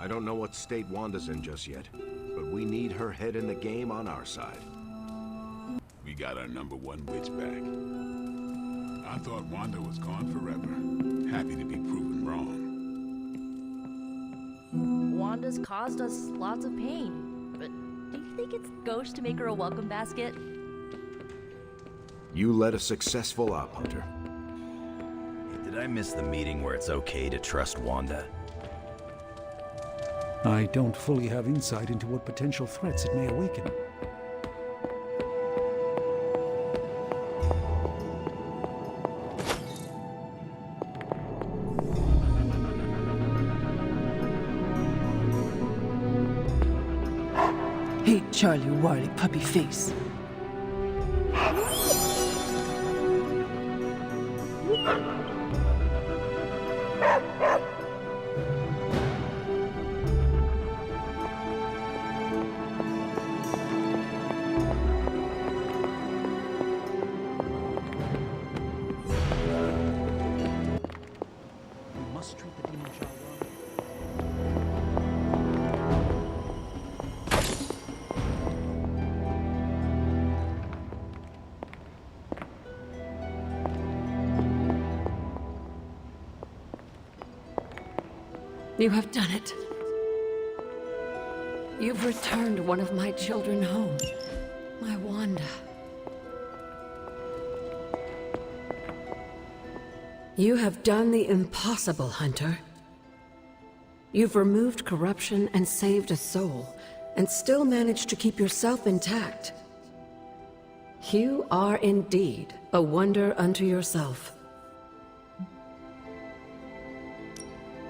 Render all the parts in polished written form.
I don't know what state Wanda's in just yet, but we need her head in the game on our side. We got our #1 witch back. I thought Wanda was gone forever. Happy to be proven wrong. Wanda's caused us lots of pain, but do you think it's gauche to make her a welcome basket? You led a successful op, Hunter. Did I miss the meeting where it's okay to trust Wanda? I don't fully have insight into what potential threats it may awaken. Hey, Charlie Warley, puppy face. We must treat the demon child well. You have done it. You've returned one of my children home. My Wanda. You have done the impossible, Hunter. You've removed corruption and saved a soul, and still managed to keep yourself intact. You are indeed a wonder unto yourself.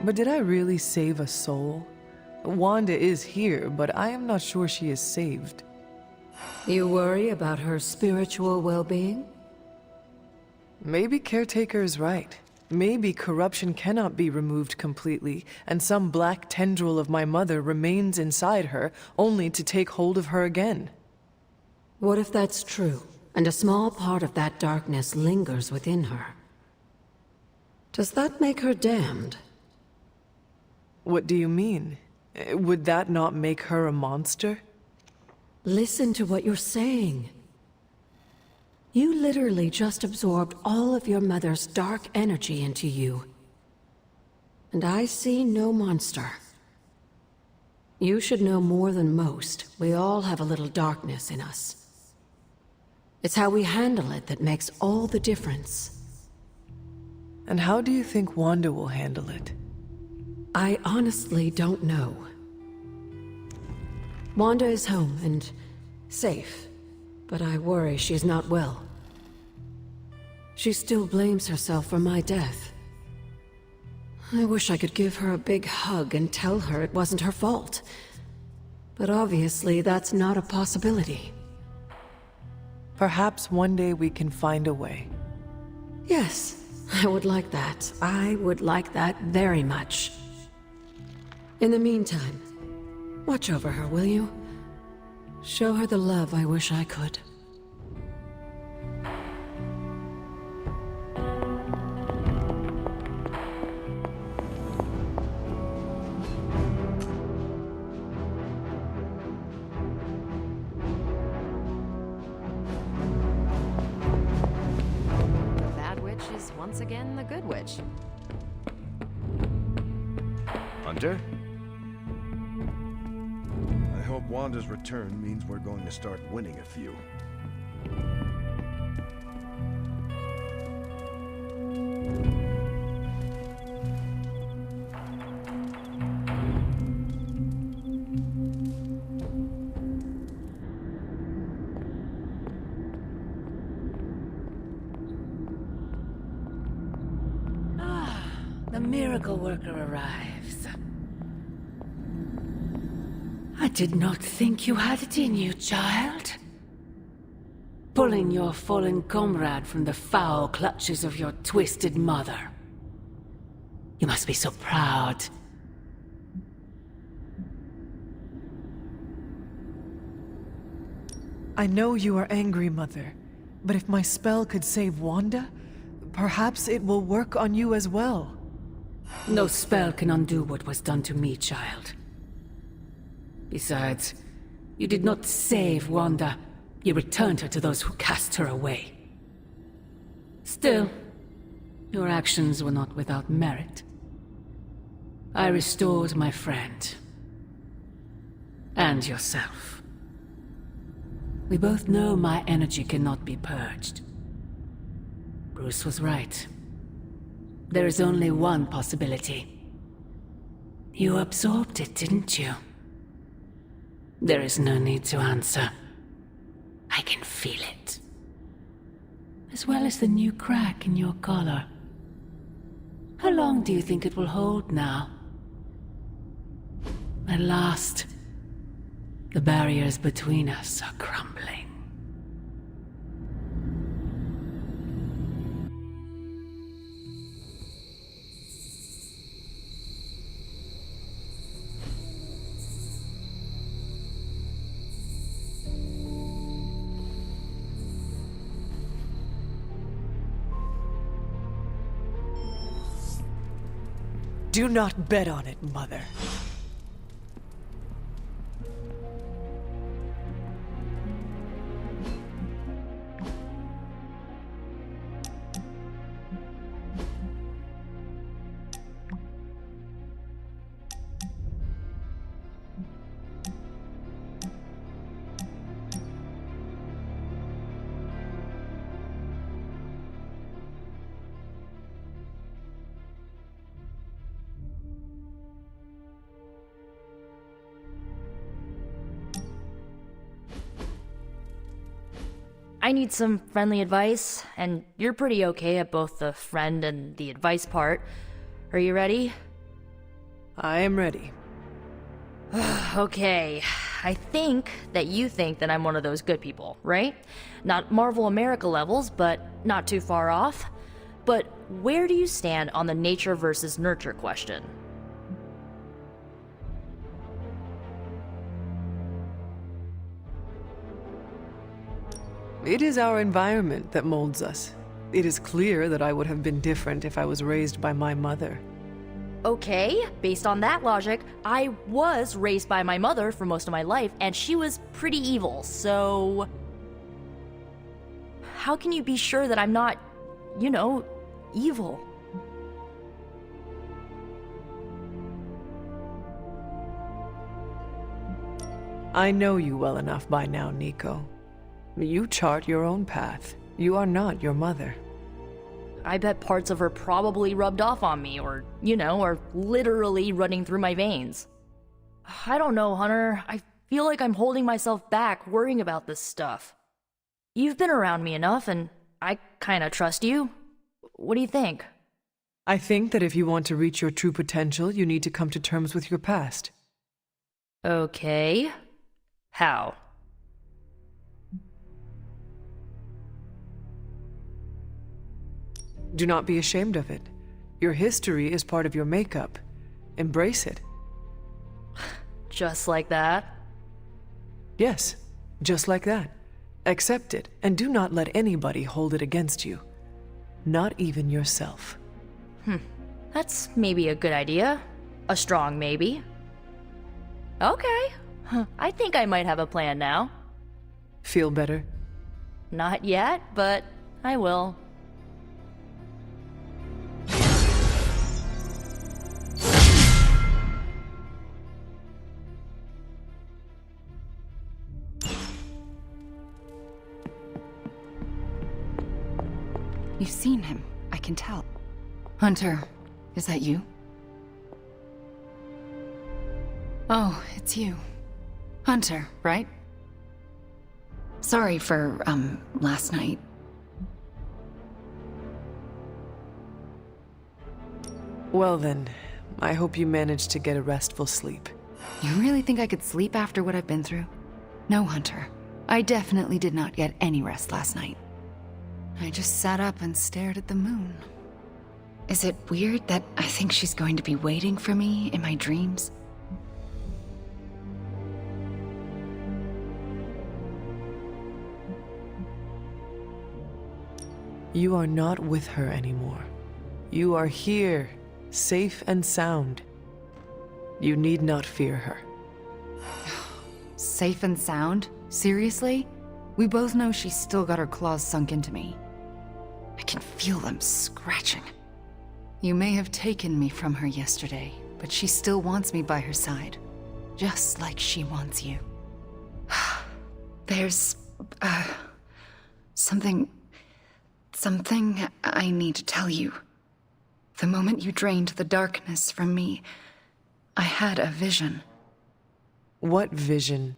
But did I really save a soul? Wanda is here, but I am not sure she is saved. You worry about her spiritual well-being? Maybe Caretaker is right. Maybe corruption cannot be removed completely, and some black tendril of my mother remains inside her, only to take hold of her again. What if that's true, and a small part of that darkness lingers within her? Does that make her damned? What do you mean? Would that not make her a monster? Listen to what you're saying. You literally just absorbed all of your mother's dark energy into you. And I see no monster. You should know more than most. We all have a little darkness in us. It's how we handle it that makes all the difference. And how do you think Wanda will handle it? I honestly don't know. Wanda is home and safe, but I worry she's not well. She still blames herself for my death. I wish I could give her a big hug and tell her it wasn't her fault. But obviously that's not a possibility. Perhaps one day we can find a way. Yes, I would like that. I would like that very much. In the meantime, watch over her, will you? Show her the love I wish I could. The bad witch is once again the good witch. Hunter? I hope Wanda's return means we're going to start winning a few. The miracle worker arrives. I did not think you had it in you, child. Pulling your fallen comrade from the foul clutches of your twisted mother. You must be so proud. I know you are angry, Mother, but if my spell could save Wanda, perhaps it will work on you as well. No spell can undo what was done to me, child. Besides, you did not save Wanda. You returned her to those who cast her away. Still, your actions were not without merit. I restored my friend. And yourself. We both know my energy cannot be purged. Bruce was right. There is only one possibility. You absorbed it, didn't you? There is no need to answer. I can feel it. As well as the new crack in your collar. How long do you think it will hold now? At last, the barriers between us are crumbling. Do not bet on it, Mother. I need some friendly advice, and you're pretty okay at both the friend and the advice part. Are you ready? I am ready. Okay, I think that you think that I'm one of those good people, right? Not Marvel America levels, but not too far off. But where do you stand on the nature versus nurture question? It is our environment that molds us. It is clear that I would have been different if I was raised by my mother. Okay, based on that logic, I was raised by my mother for most of my life, and she was pretty evil, so... How can you be sure that I'm not, you know, evil? I know you well enough by now, Nico. You chart your own path. You are not your mother. I bet parts of her probably rubbed off on me, or, you know, are literally running through my veins. I don't know, Hunter. I feel like I'm holding myself back, worrying about this stuff. You've been around me enough, and I kinda trust you. What do you think? I think that if you want to reach your true potential, you need to come to terms with your past. Okay. How? Do not be ashamed of it. Your history is part of your makeup. Embrace it. Just like that? Yes, just like that. Accept it, and do not let anybody hold it against you. Not even yourself. That's maybe a good idea. A strong maybe. Okay. I think I might have a plan now. Feel better? Not yet, but I will. You've seen him, I can tell. Hunter, is that you? Oh, it's you. Hunter, right? Sorry for, last night. Well then, I hope you managed to get a restful sleep. You really think I could sleep after what I've been through? No, Hunter. I definitely did not get any rest last night. I just sat up and stared at the moon. Is it weird that I think she's going to be waiting for me in my dreams? You are not with her anymore. You are here, safe and sound. You need not fear her. Safe and sound? Seriously? We both know she's still got her claws sunk into me. I can feel them scratching. You may have taken me from her yesterday, but she still wants me by her side. Just like she wants you. There's... something I need to tell you. The moment you drained the darkness from me, I had a vision. What vision?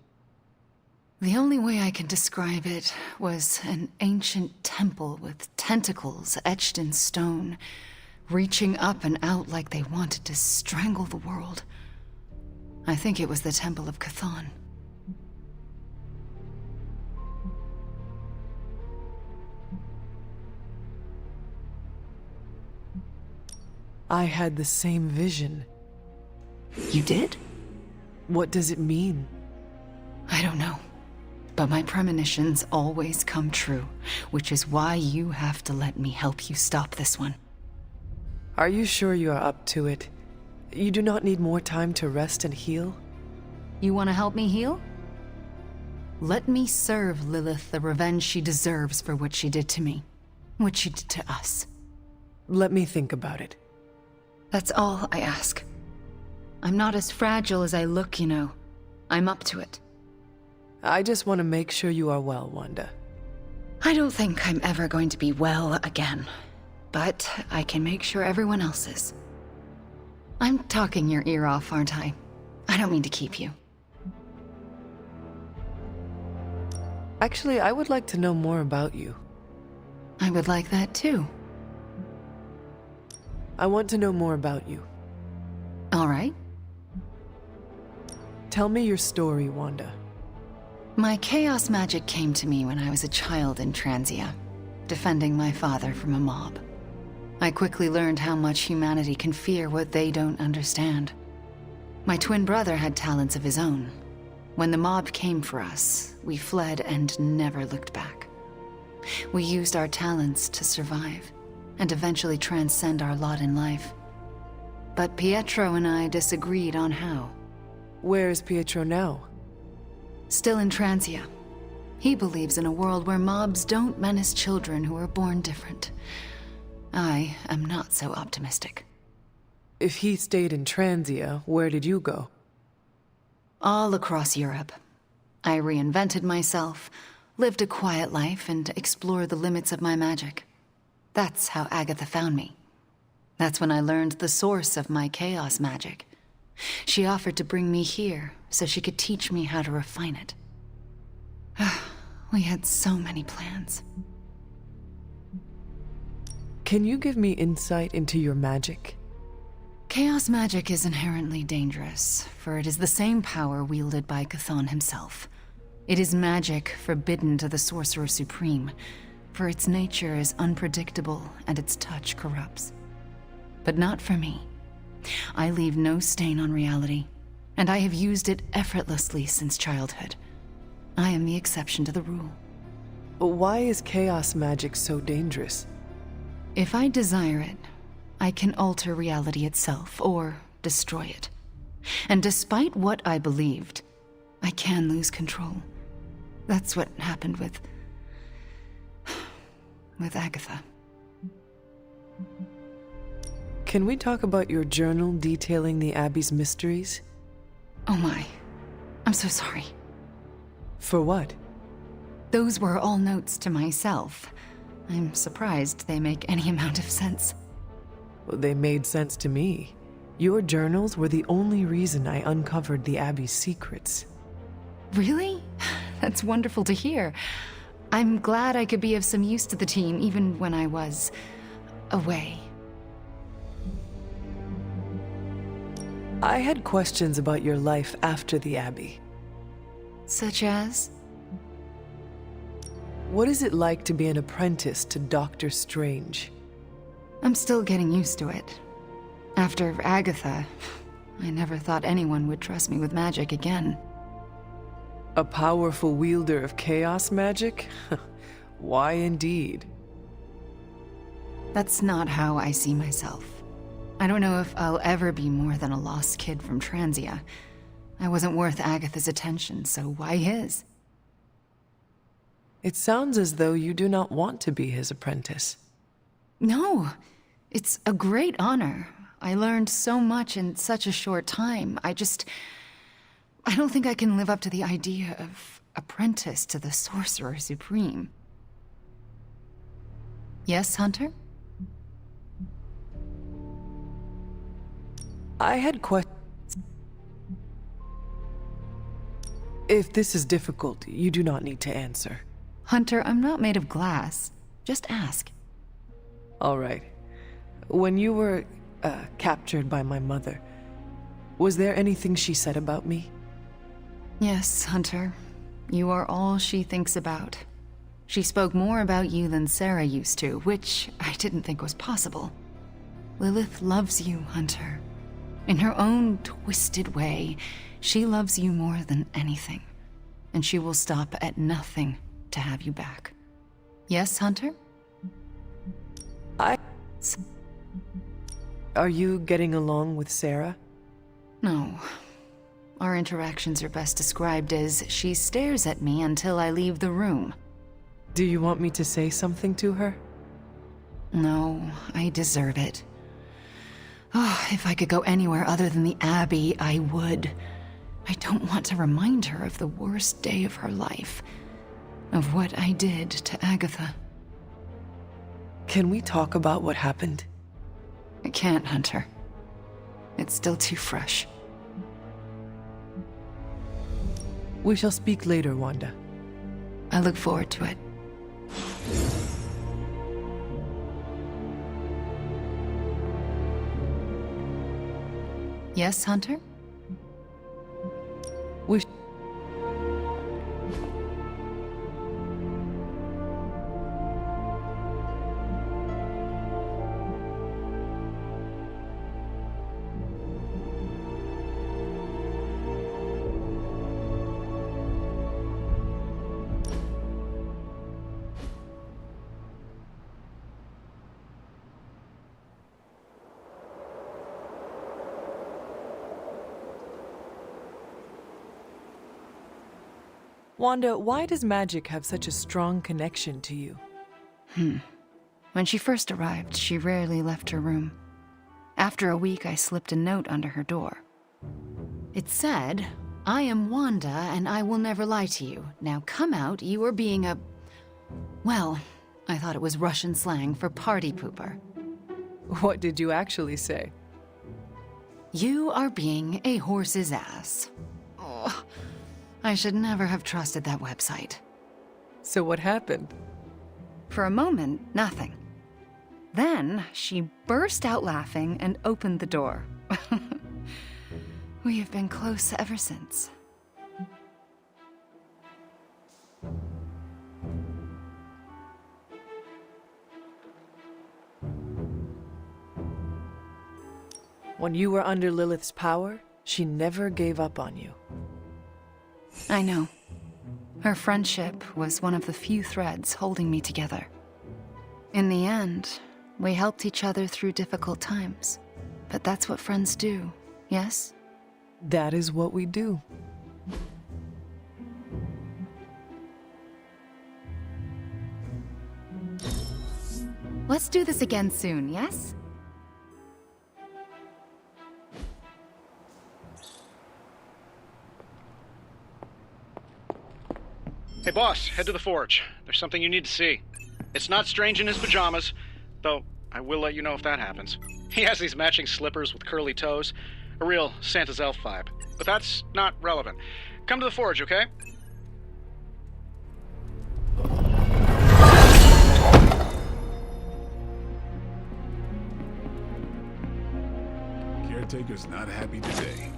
The only way I can describe it was an ancient temple with tentacles etched in stone, reaching up and out like they wanted to strangle the world. I think it was the Temple of Chthon. I had the same vision. You did? What does it mean? I don't know. But my premonitions always come true, which is why you have to let me help you stop this one. Are you sure you are up to it? You do not need more time to rest and heal? You want to help me heal? Let me serve Lilith the revenge she deserves for what she did to me. What she did to us. Let me think about it. That's all I ask. I'm not as fragile as I look, you know. I'm up to it. I just want to make sure you are well, Wanda. I don't think I'm ever going to be well again. But I can make sure everyone else is. I'm talking your ear off, aren't I? I don't mean to keep you. Actually, I would like to know more about you. I would like that too. I want to know more about you. All right. Tell me your story, Wanda. My chaos magic came to me when I was a child in Transia, defending my father from a mob. I quickly learned how much humanity can fear what they don't understand. My twin brother had talents of his own. When the mob came for us, we fled and never looked back. We used our talents to survive, and eventually transcend our lot in life. But Pietro and I disagreed on how. Where is Pietro now? Still in Transia. He believes in a world where mobs don't menace children who are born different. I am not so optimistic. If he stayed in Transia, where did you go? All across Europe. I reinvented myself, lived a quiet life, and explored the limits of my magic. That's how Agatha found me. That's when I learned the source of my chaos magic. She offered to bring me here so she could teach me how to refine it. We had so many plans. Can you give me insight into your magic? Chaos magic is inherently dangerous, for it is the same power wielded by Chthon himself. It is magic forbidden to the Sorcerer Supreme, for its nature is unpredictable and its touch corrupts. But not for me. I leave no stain on reality, and I have used it effortlessly since childhood. I am the exception to the rule. Why is chaos magic so dangerous? If I desire it, I can alter reality itself, or destroy it. And despite what I believed, I can lose control. That's what happened with Agatha. Can we talk about your journal detailing the Abbey's mysteries? Oh my. I'm so sorry. For what? Those were all notes to myself. I'm surprised they make any amount of sense. Well, they made sense to me. Your journals were the only reason I uncovered the Abbey's secrets. Really? That's wonderful to hear. I'm glad I could be of some use to the team, even when I was away. I had questions about your life after the Abbey. Such as? What is it like to be an apprentice to Doctor Strange? I'm still getting used to it. After Agatha, I never thought anyone would trust me with magic again. A powerful wielder of chaos magic? Why indeed? That's not how I see myself. I don't know if I'll ever be more than a lost kid from Transia. I wasn't worth Agatha's attention, so why his? It sounds as though you do not want to be his apprentice. No, it's a great honor. I learned so much in such a short time. I don't think I can live up to the idea of apprentice to the Sorcerer Supreme. Yes, Hunter? I had questions. If this is difficult, you do not need to answer. Hunter, I'm not made of glass. Just ask. All right. When you were captured by my mother, was there anything she said about me? Yes, Hunter. You are all she thinks about. She spoke more about you than Sarah used to, which I didn't think was possible. Lilith loves you, Hunter. In her own twisted way, she loves you more than anything. And she will stop at nothing to have you back. Yes, Hunter? Are you getting along with Sarah? No. Our interactions are best described as she stares at me until I leave the room. Do you want me to say something to her? No, I deserve it. Oh, if I could go anywhere other than the Abbey, I would. I don't want to remind her of the worst day of her life. Of what I did to Agatha. Can we talk about what happened? I can't, Hunter. It's still too fresh. We shall speak later, Wanda. I look forward to it. Yes, Hunter? We Wanda, why does magic have such a strong connection to you? When she first arrived, she rarely left her room. After a week, I slipped a note under her door. It said, "I am Wanda, and I will never lie to you. Now come out, you are being a..." Well, I thought it was Russian slang for party pooper. What did you actually say? You are being a horse's ass. Oh, I should never have trusted that website. So what happened? For a moment, nothing. Then she burst out laughing and opened the door. We have been close ever since. When you were under Lilith's power, she never gave up on you. I know. Her friendship was one of the few threads holding me together. In the end, we helped each other through difficult times. But that's what friends do, yes? That is what we do. Let's do this again soon, yes? Hey boss, head to the forge. There's something you need to see. It's not Strange in his pajamas, though I will let you know if that happens. He has these matching slippers with curly toes. A real Santa's elf vibe. But that's not relevant. Come to the forge, okay? Caretaker's not happy today.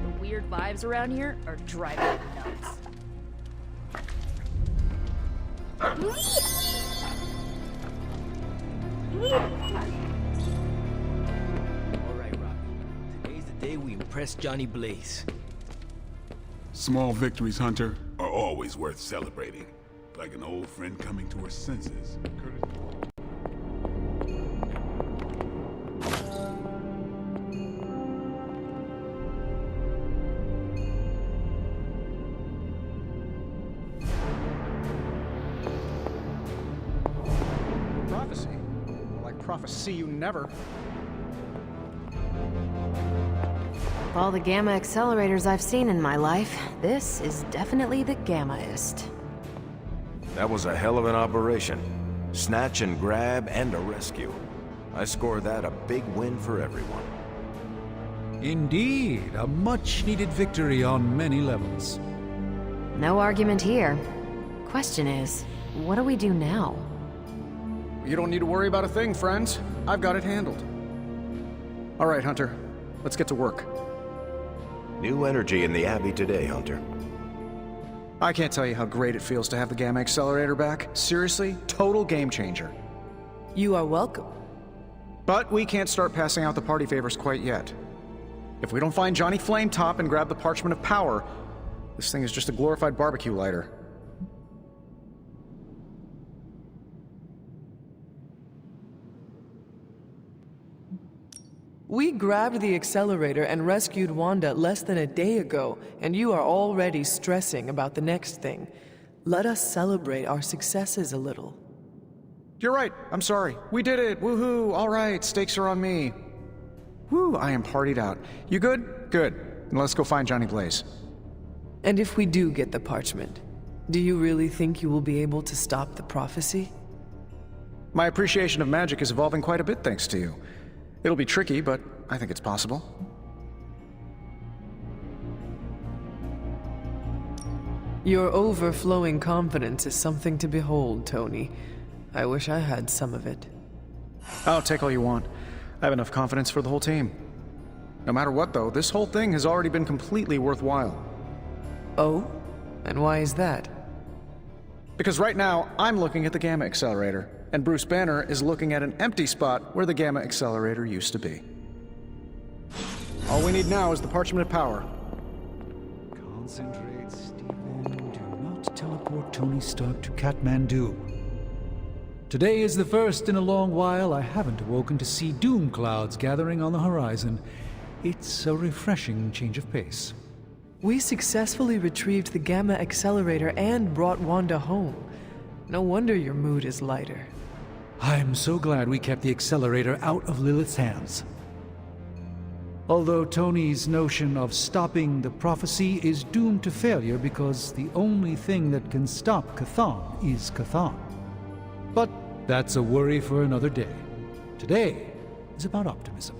The weird vibes around here are driving me nuts. Alright, Rocky. Today's the day we impress Johnny Blaze. Small victories, Hunter, are always worth celebrating. Like an old friend coming to her senses. Prophecy you never. Of all the Gamma accelerators I've seen in my life, this is definitely the Gammaest. That was a hell of an operation. Snatch and grab and a rescue. I score that a big win for everyone. Indeed, a much-needed victory on many levels. No argument here. Question is, what do we do now? You don't need to worry about a thing, friends. I've got it handled. All right, Hunter. Let's get to work. New energy in the Abbey today, Hunter. I can't tell you how great it feels to have the Gamma Accelerator back. Seriously, total game changer. You are welcome. But we can't start passing out the party favors quite yet. If we don't find Johnny Flametop and grab the Parchment of Power, this thing is just a glorified barbecue lighter. We grabbed the accelerator and rescued Wanda less than a day ago, and you are already stressing about the next thing. Let us celebrate our successes a little. You're right. I'm sorry. We did it. Woohoo. All right. Stakes are on me. Woo, I am partied out. You good? Good. And let's go find Johnny Blaze. And if we do get the parchment, do you really think you will be able to stop the prophecy? My appreciation of magic is evolving quite a bit thanks to you. It'll be tricky, but I think it's possible. Your overflowing confidence is something to behold, Tony. I wish I had some of it. Oh, take all you want. I have enough confidence for the whole team. No matter what, though, this whole thing has already been completely worthwhile. Oh? And why is that? Because right now, I'm looking at the Gamma Accelerator, and Bruce Banner is looking at an empty spot where the Gamma Accelerator used to be. All we need now is the Parchment of Power. Concentrate, Stephen. Do not teleport Tony Stark to Kathmandu. Today is the first in a long while I haven't awoken to see doom clouds gathering on the horizon. It's a refreshing change of pace. We successfully retrieved the Gamma Accelerator and brought Wanda home. No wonder your mood is lighter. I'm so glad we kept the accelerator out of Lilith's hands. Although Tony's notion of stopping the prophecy is doomed to failure because the only thing that can stop Chthon is Chthon. But that's a worry for another day. Today is about optimism.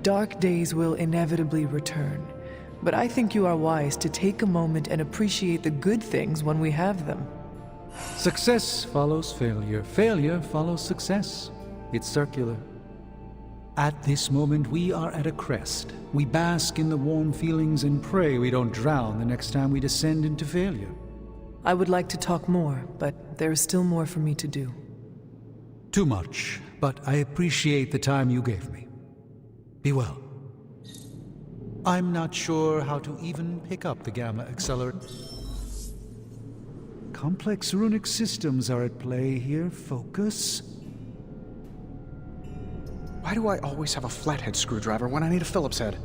Dark days will inevitably return, but I think you are wise to take a moment and appreciate the good things when we have them. Success follows failure. Failure follows success. It's circular. At this moment, we are at a crest. We bask in the warm feelings and pray we don't drown the next time we descend into failure. I would like to talk more, but there is still more for me to do. Too much, but I appreciate the time you gave me. Be well. I'm not sure how to even pick up the Gamma Accelerator. Complex runic systems are at play here. Focus. Why do I always have a flathead screwdriver when I need a Phillips head?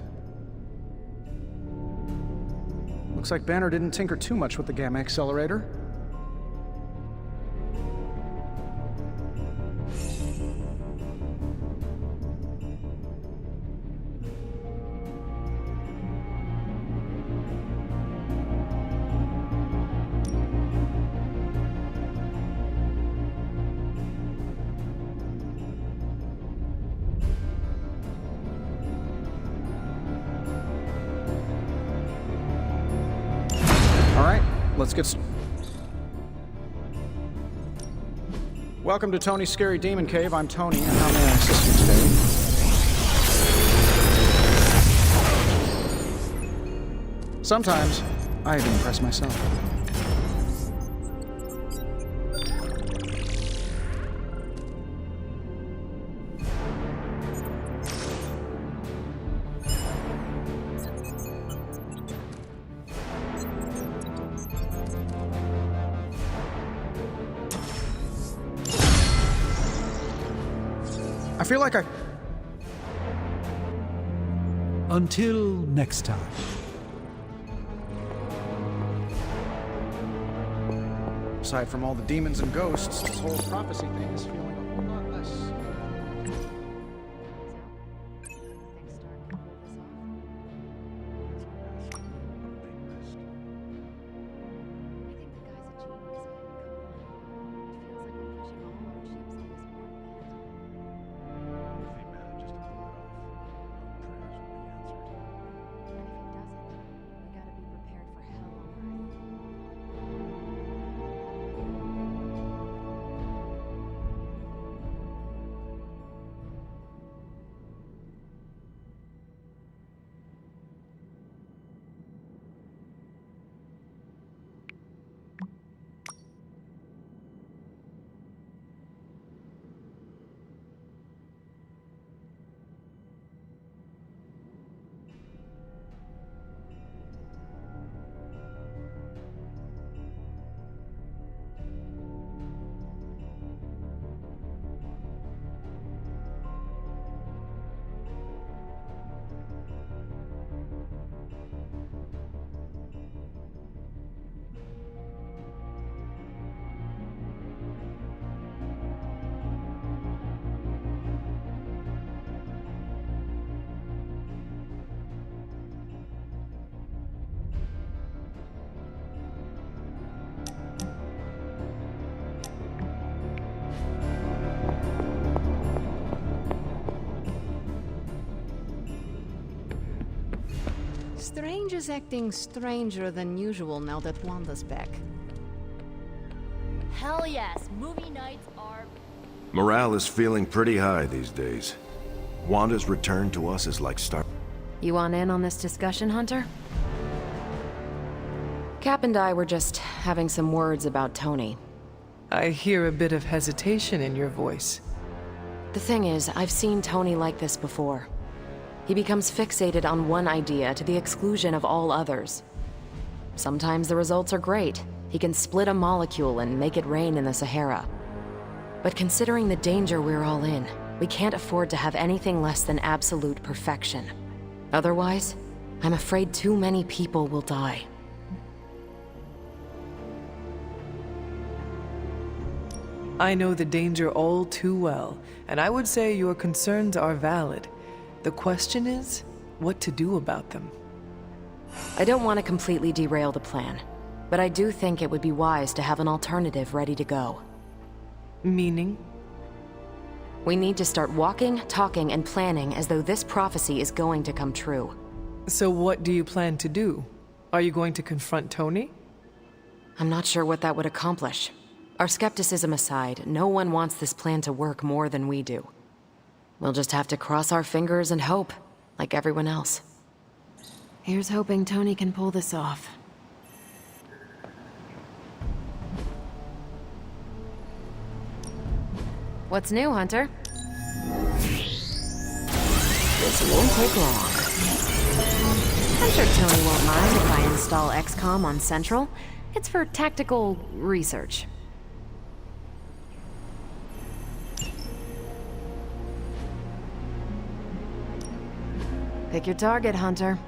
Looks like Banner didn't tinker too much with the Gamma Accelerator. Let's get Welcome to Tony's Scary Demon Cave. I'm Tony, and how may I assist you today? Sometimes, I even impress myself. I feel like Until next time. Aside from all the demons and ghosts, this whole prophecy thing is feeling a whole lot less. Strange is acting stranger than usual now that Wanda's back. Hell yes, movie nights are... Morale is feeling pretty high these days. Wanda's return to us is like You want in on this discussion, Hunter? Cap and I were just having some words about Tony. I hear a bit of hesitation in your voice. The thing is, I've seen Tony like this before. He becomes fixated on one idea to the exclusion of all others. Sometimes the results are great. He can split a molecule and make it rain in the Sahara. But considering the danger we're all in, we can't afford to have anything less than absolute perfection. Otherwise, I'm afraid too many people will die. I know the danger all too well, and I would say your concerns are valid. The question is, what to do about them. I don't want to completely derail the plan, but I do think it would be wise to have an alternative ready to go. Meaning? We need to start walking, talking, and planning as though this prophecy is going to come true. So what do you plan to do? Are you going to confront Tony? I'm not sure what that would accomplish. Our skepticism aside, no one wants this plan to work more than we do. We'll just have to cross our fingers and hope, like everyone else. Here's hoping Tony can pull this off. What's new, Hunter? This won't take long. I'm sure Tony won't mind if I install XCOM on Central. It's for tactical research. Pick your target, Hunter.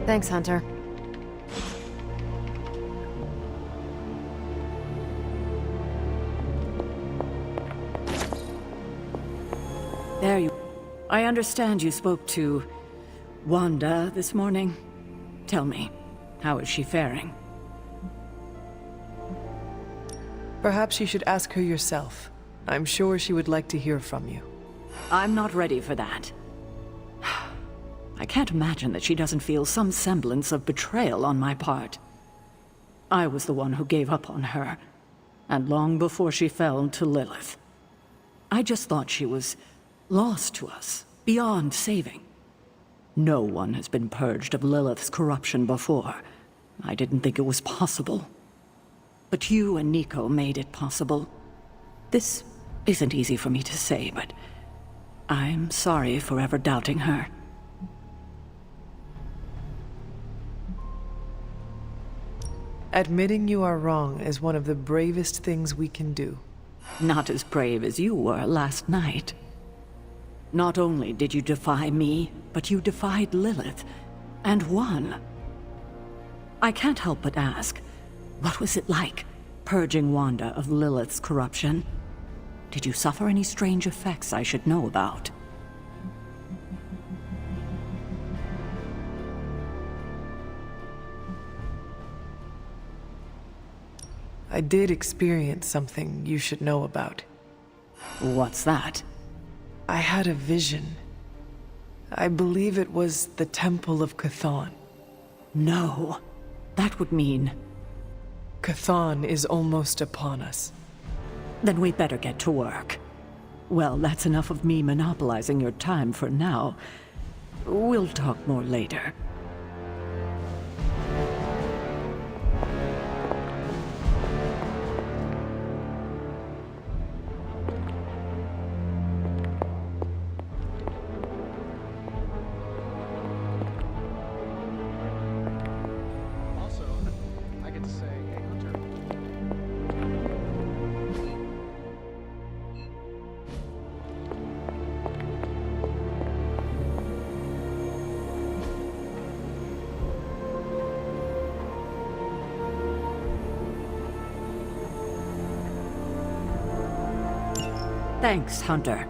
Thanks, Hunter. There you... I understand you spoke to Wanda this morning. Tell me, how is she faring? Perhaps you should ask her yourself. I'm sure she would like to hear from you. I'm not ready for that. I can't imagine that she doesn't feel some semblance of betrayal on my part. I was the one who gave up on her, and long before she fell to Lilith. I just thought she was lost to us, beyond saving. No one has been purged of Lilith's corruption before. I didn't think it was possible. But you and Nico made it possible. This isn't easy for me to say, but I'm sorry for ever doubting her. Admitting you are wrong is one of the bravest things we can do. Not as brave as you were last night. Not only did you defy me, but you defied Lilith, and won. I can't help but ask, what was it like, purging Wanda of Lilith's corruption? Did you suffer any strange effects I should know about? I did experience something you should know about. What's that? I had a vision. I believe it was the Temple of Chthon. No. That would mean... Chthon is almost upon us. Then we better get to work. Well, that's enough of me monopolizing your time for now. We'll talk more later. Thanks, Hunter.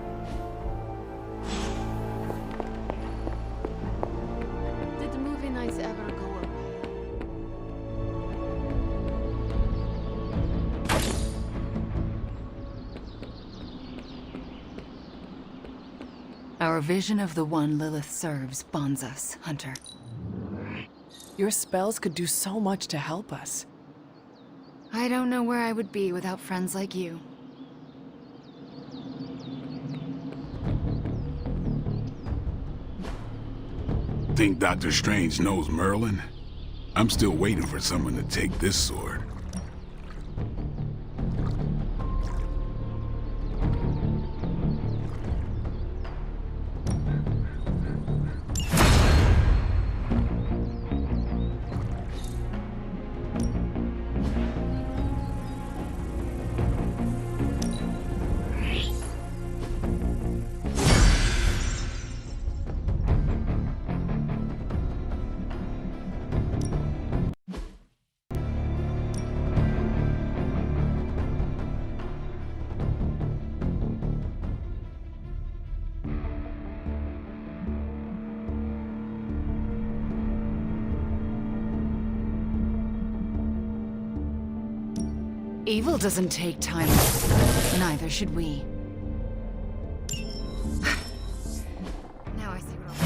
Did the movie nights ever go away? Our vision of the one Lilith serves bonds us, Hunter. Your spells could do so much to help us. I don't know where I would be without friends like you. Think Dr. Strange knows Merlin? I'm still waiting for someone to take this sword. Evil doesn't take time. Neither should we. Now I see what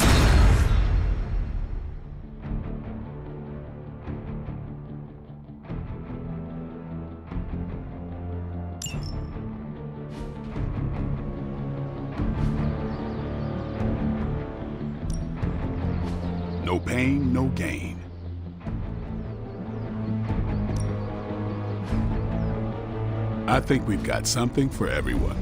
I'll... No pain, no gain. I think we've got something for everyone.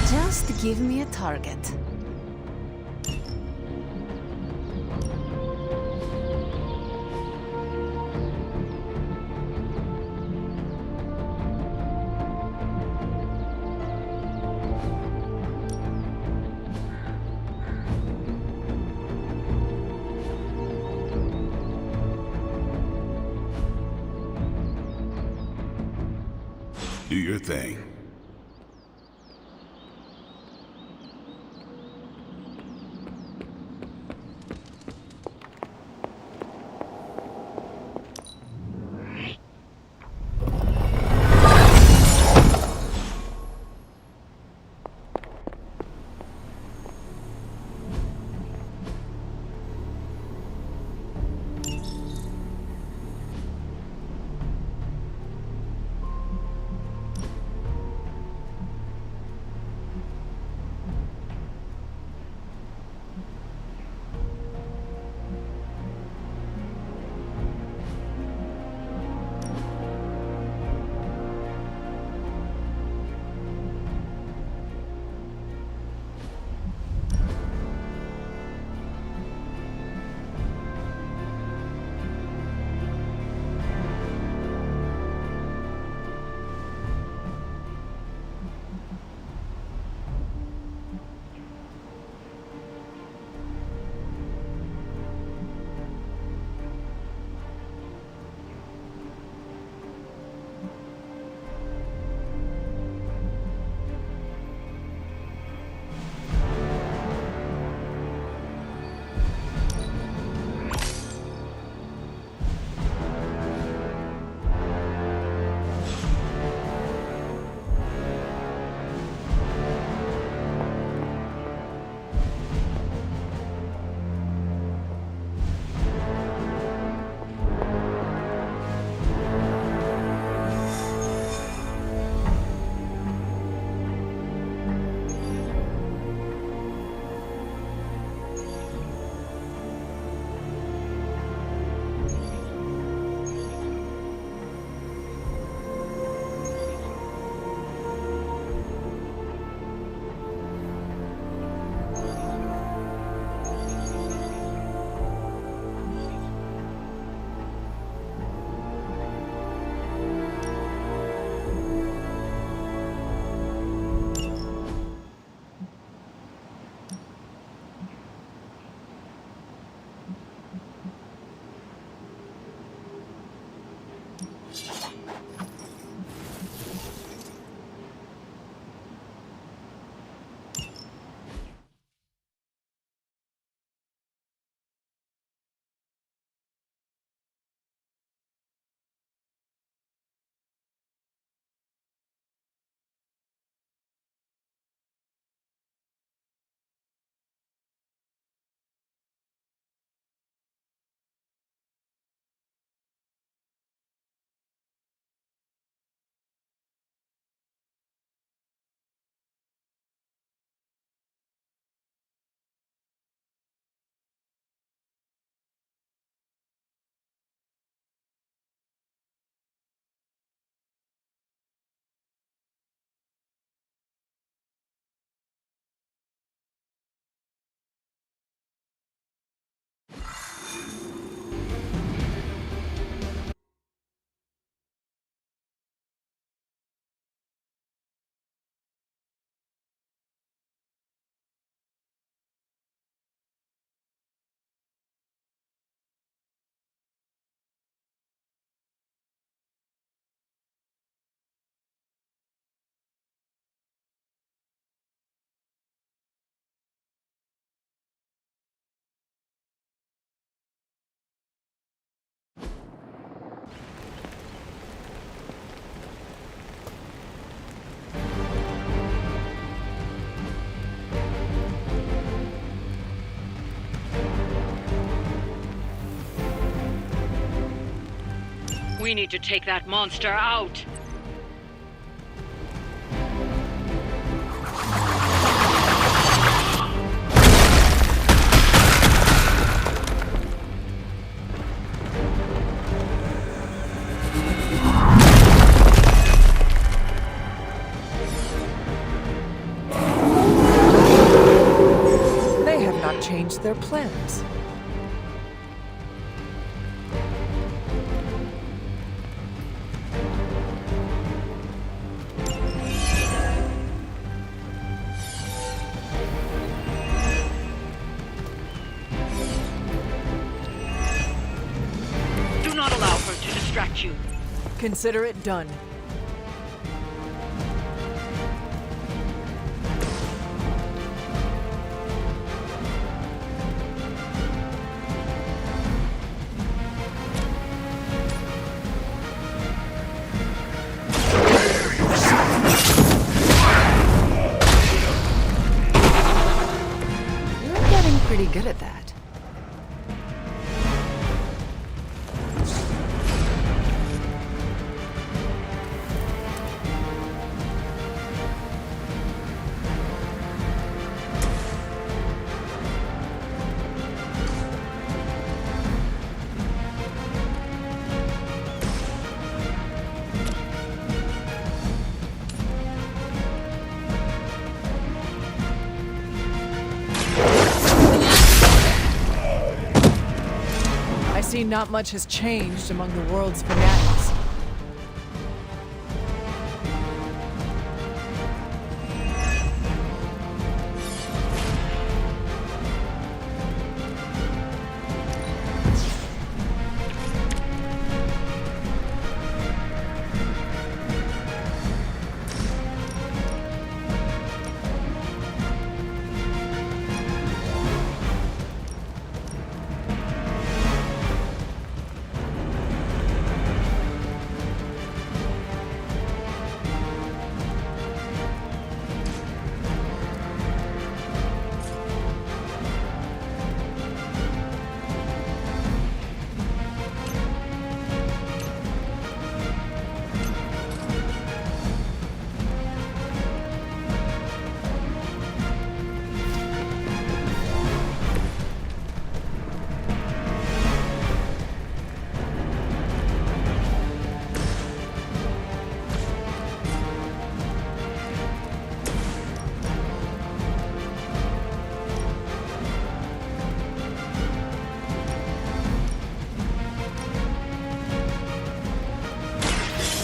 Just give me a target. Do your thing. We need to take that monster out. They have not changed their plans. Do not allow her to distract you. Consider it done. You're getting pretty good at that. I see not much has changed among the world's fanatics.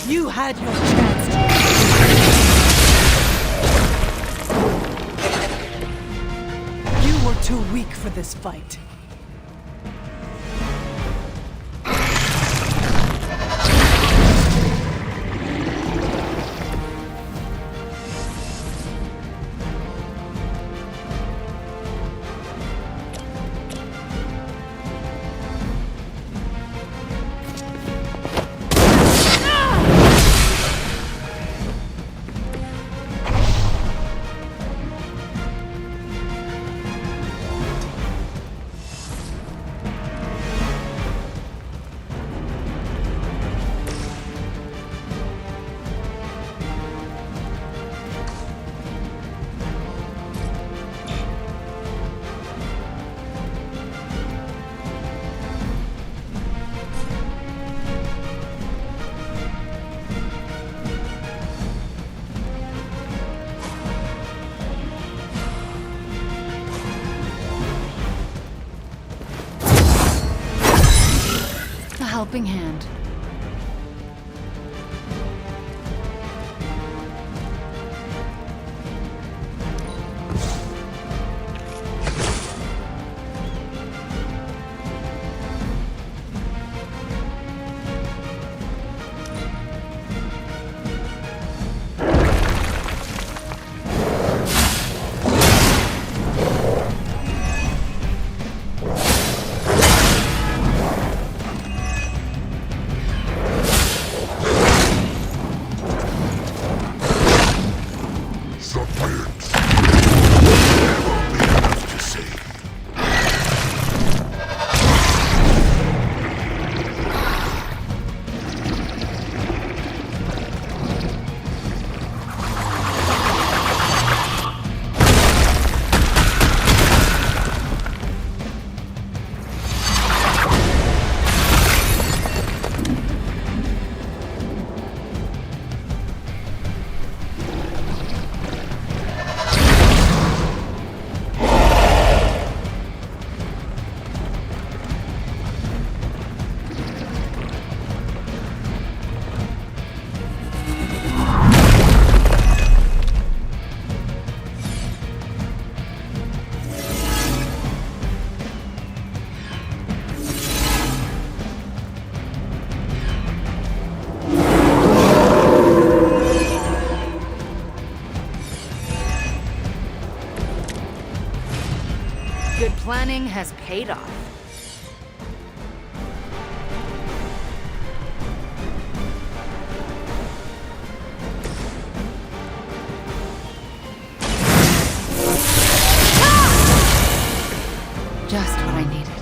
You had your chance. You were too weak for this fight. Helping hand. Good planning has paid off. Just what I needed.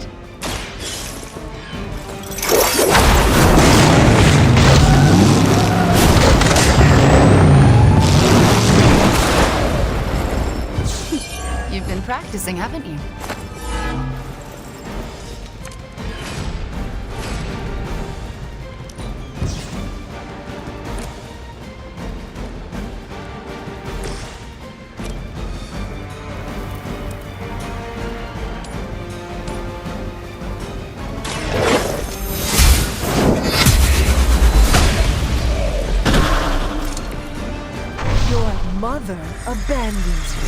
You've been practicing, haven't you? Your mother abandons you.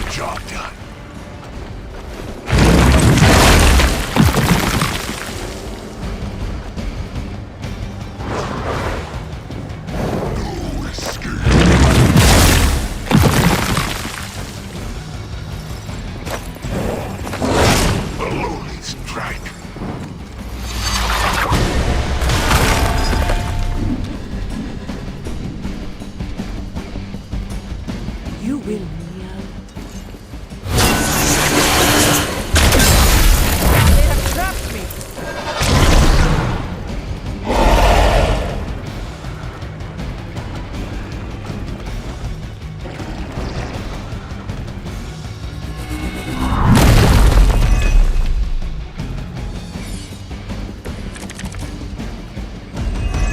Job done. No escape. A lonely strike. You will.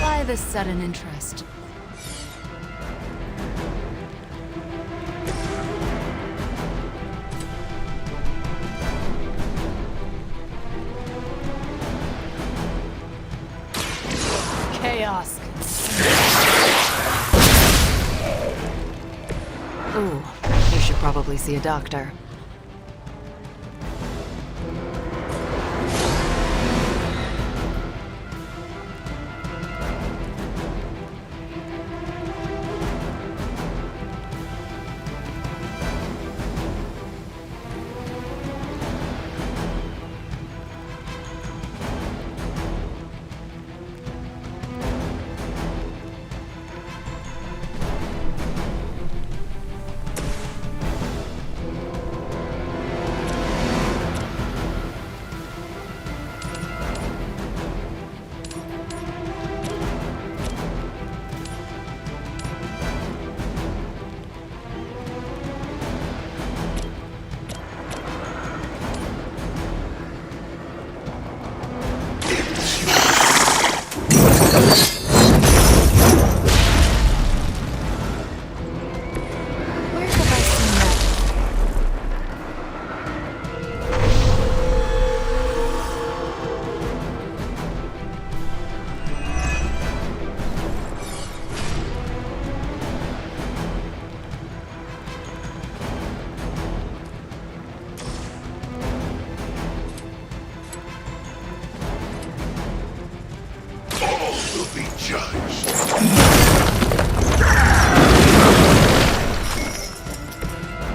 Why this sudden interest? Chaos. Ooh, you should probably see a doctor.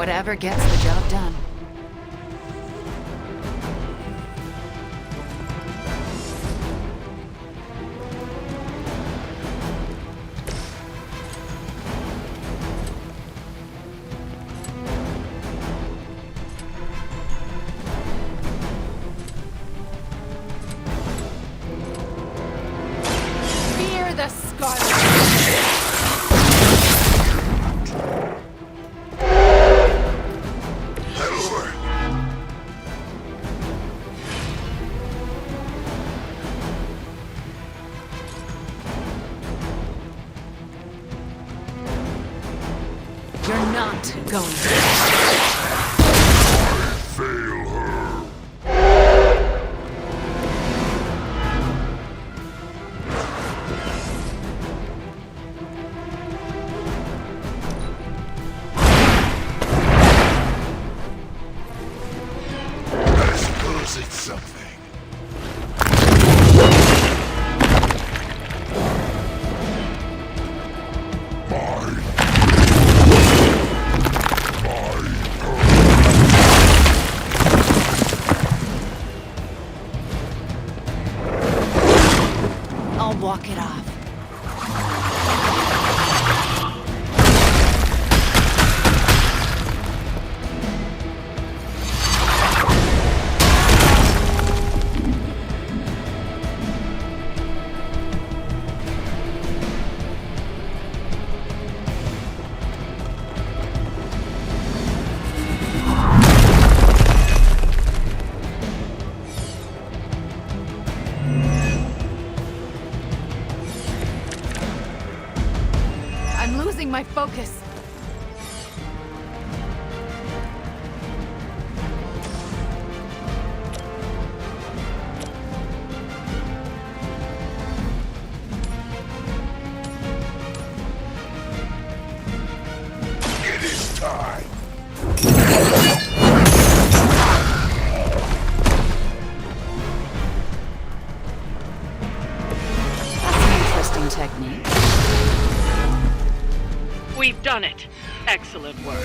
Whatever gets the job done. Fear the Scarlet. You're not going to. Fail her. I suppose it's something. I'll walk it off. I'm losing my focus. It is time. That's an interesting technique. We've done it. Excellent work.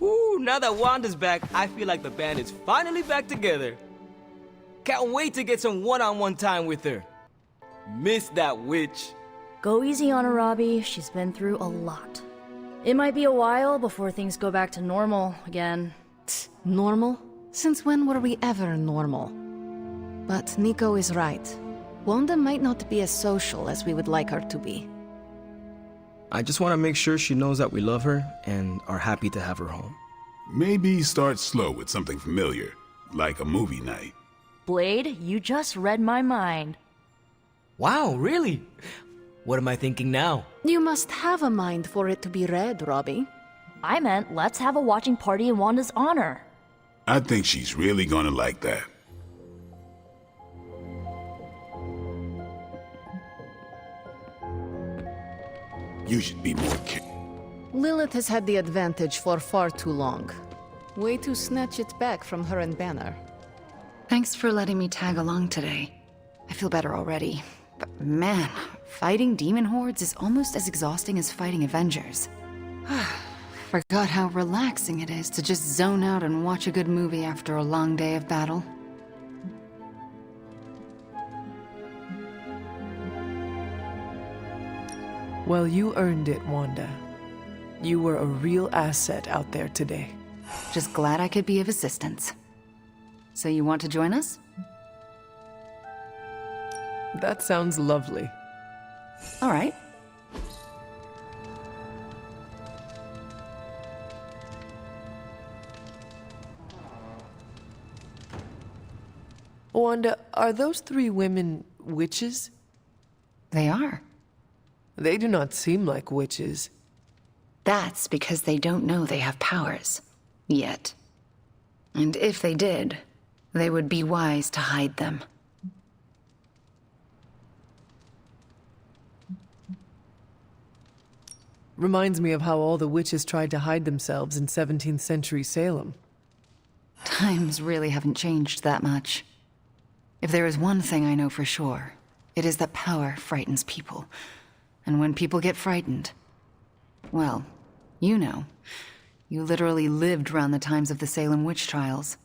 Ooh, now that Wanda's back, I feel like the band is finally back together. Can't wait to get some one-on-one time with her. Miss that witch. Go easy on her, Robbie. She's been through a lot. It might be a while before things go back to normal again. Normal? Since when were we ever normal? But Nico is right. Wanda might not be as social as we would like her to be. I just want to make sure she knows that we love her and are happy to have her home. Maybe start slow with something familiar, like a movie night. Blade, you just read my mind. Wow, really? What am I thinking now? You must have a mind for it to be read, Robbie. I meant let's have a watching party in Wanda's honor. I think she's really gonna like that. You should be more careful. Lilith has had the advantage for far too long. Way to snatch it back from her and Banner. Thanks for letting me tag along today. I feel better already. But man, fighting demon hordes is almost as exhausting as fighting Avengers. Forgot how relaxing it is to just zone out and watch a good movie after a long day of battle. Well, you earned it, Wanda. You were a real asset out there today. Just glad I could be of assistance. So you want to join us? That sounds lovely. All right. Wanda, are those three women witches? They are. They do not seem like witches. That's because they don't know they have powers. Yet. And if they did, they would be wise to hide them. Reminds me of how all the witches tried to hide themselves in 17th century Salem. Times really haven't changed that much. If there is one thing I know for sure, it is that power frightens people. And when people get frightened, well, you know, you literally lived around the times of the Salem witch trials.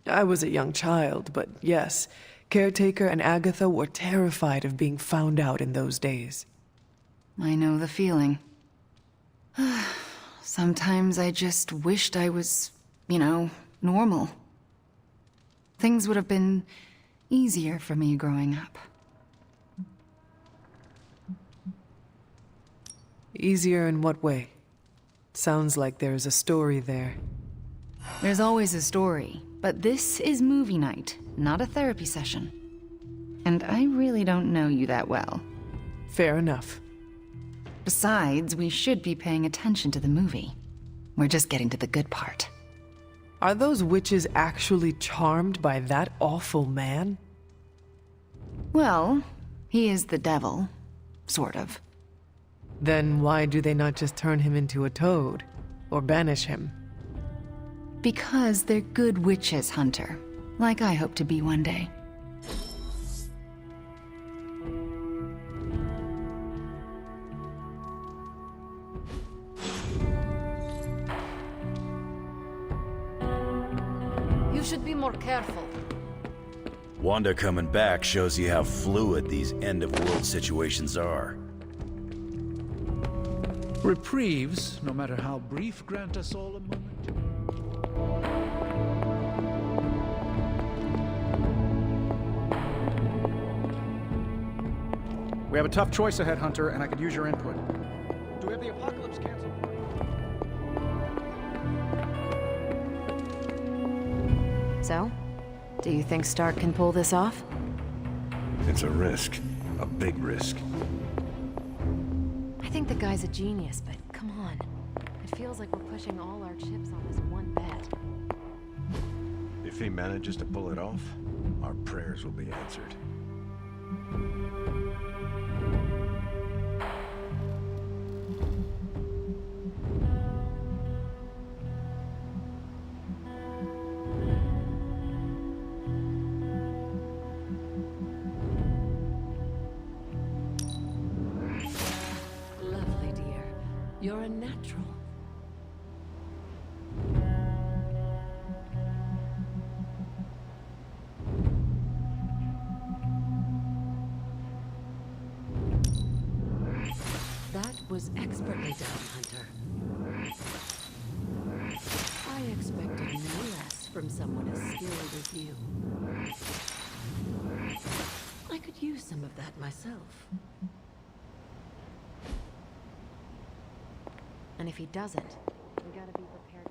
I was a young child, but yes, Caretaker and Agatha were terrified of being found out in those days. I know the feeling. Sometimes I just wished I was, you know, normal. Things would have been easier for me growing up. Easier in what way? Sounds like there's a story there. There's always a story, but this is movie night, not a therapy session. And I really don't know you that well. Fair enough. Besides, we should be paying attention to the movie. We're just getting to the good part. Are those witches actually charmed by that awful man? Well, he is the devil. Sort of. Then why do they not just turn him into a toad? Or banish him? Because they're good witches, Hunter. Like I hope to be one day. You should be more careful. Wanda coming back shows you how fluid these end-of-world situations are. Reprieves, no matter how brief, grant us all a moment. We have a tough choice ahead, Hunter, and I could use your input. Do we have the apocalypse canceled? So, do you think Stark can pull this off? It's a risk. A big risk. I think the guy's a genius, but come on. It feels like we're pushing all our chips on this one bet. If he manages to pull it off, our prayers will be answered. Lovely, dear. You're a natural. That was expertly done, Hunter. I expected no less from someone as skilled as you. I could use some of that myself. And if he doesn't, we gotta be prepared.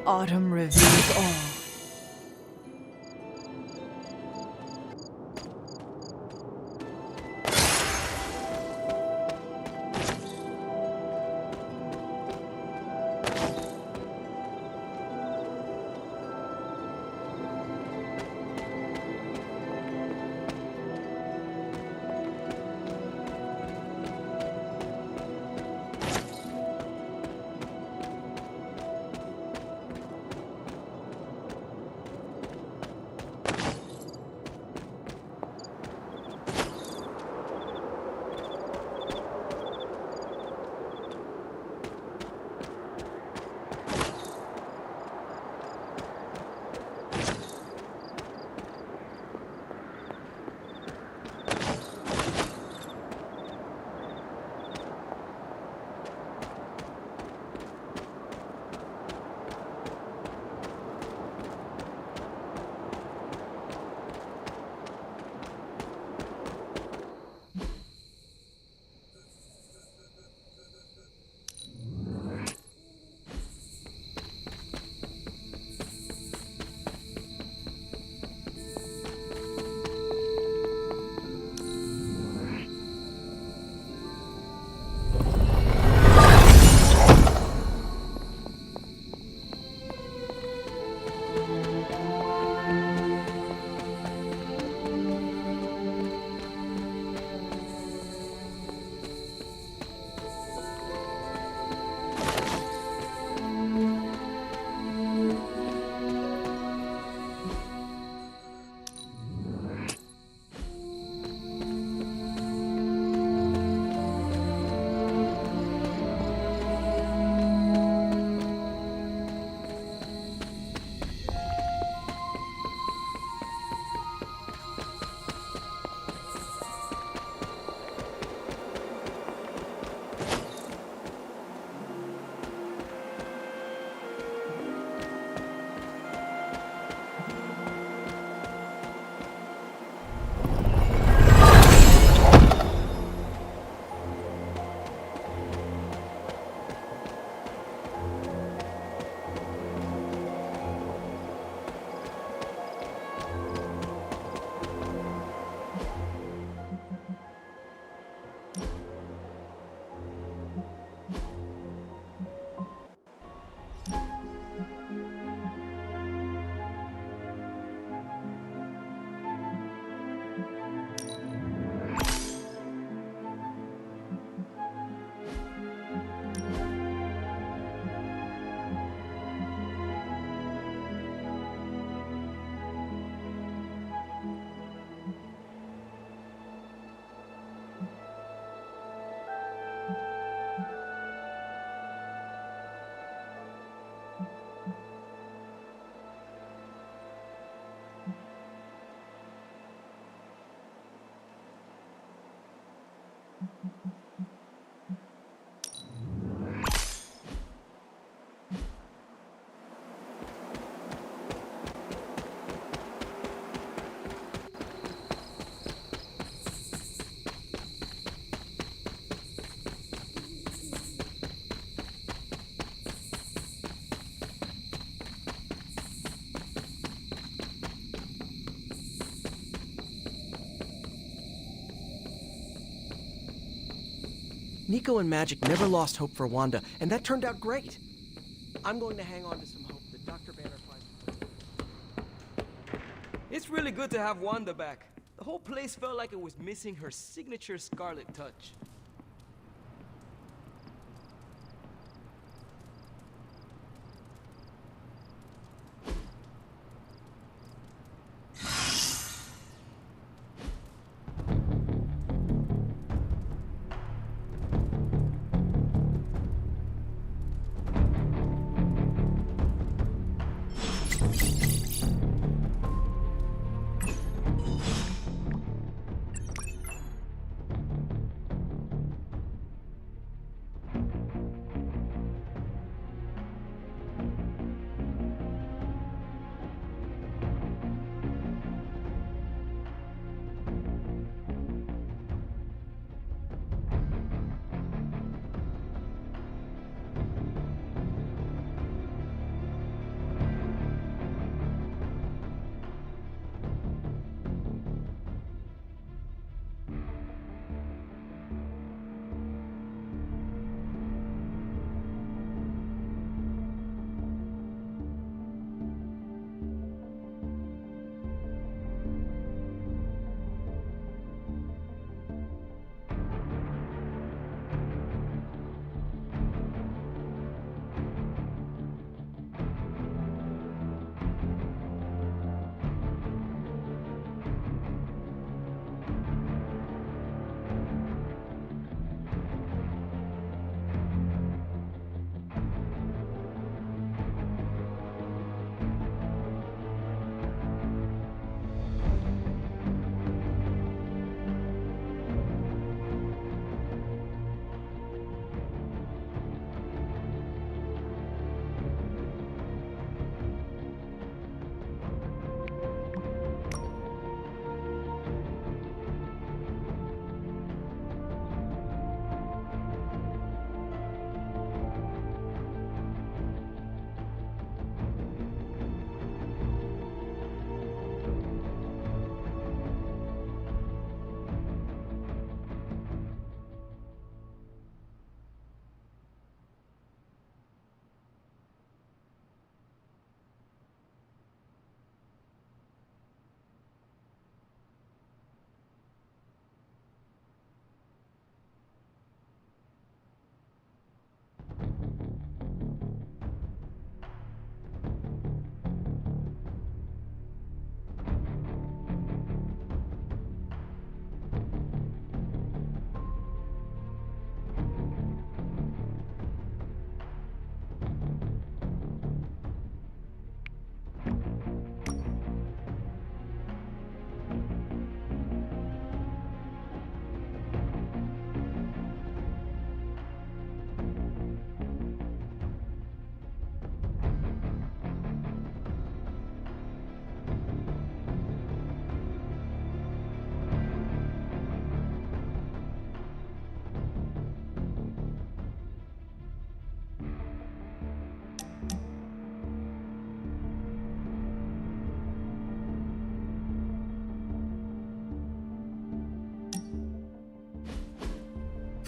Autumn reveals all. Nico and Magic never lost hope for Wanda, and that turned out great. I'm going to hang on to some hope that Dr. Banner finds. It's really good to have Wanda back. The whole place felt like it was missing her signature Scarlet touch.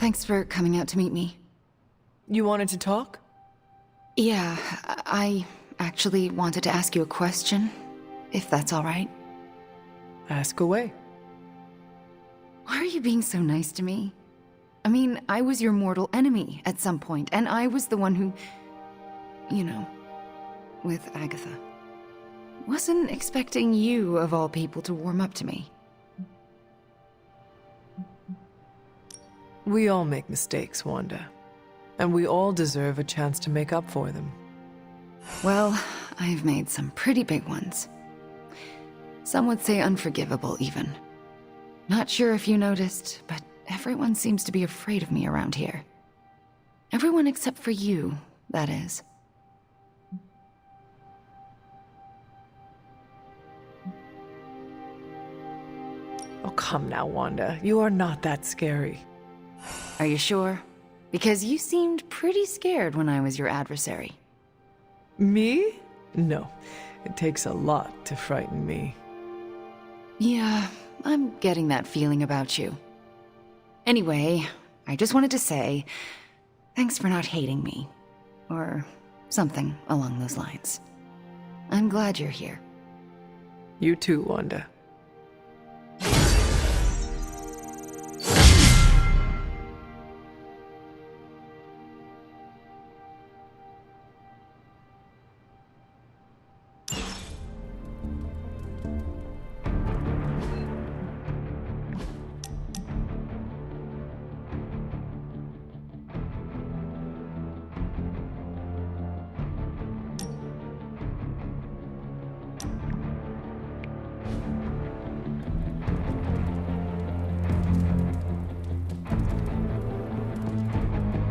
Thanks for coming out to meet me. You wanted to talk? Yeah, I actually wanted to ask you a question, if that's all right. Ask away. Why are you being so nice to me? I mean, I was your mortal enemy at some point, and I was the one who... you know, with Agatha. Wasn't expecting you, of all people, to warm up to me. We all make mistakes, Wanda. And we all deserve a chance to make up for them. Well, I've made some pretty big ones. Some would say unforgivable, even. Not sure if you noticed, but everyone seems to be afraid of me around here. Everyone except for you, that is. Oh, come now, Wanda. You are not that scary. Are you sure? Because you seemed pretty scared when I was your adversary. Me? No. It takes a lot to frighten me. Yeah, I'm getting that feeling about you. Anyway, I just wanted to say, thanks for not hating me. Or something along those lines. I'm glad you're here. You too, Wanda.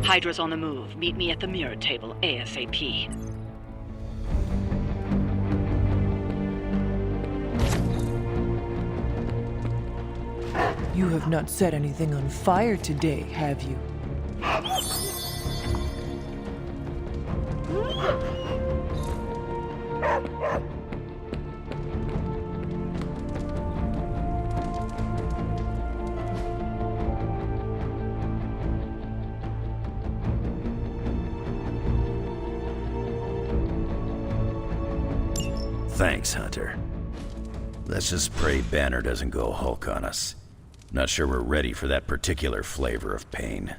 Hydra's on the move. Meet me at the mirror table ASAP. You have not set anything on fire today, have you? Thanks, Hunter. Let's just pray Banner doesn't go Hulk on us. Not sure we're ready for that particular flavor of pain.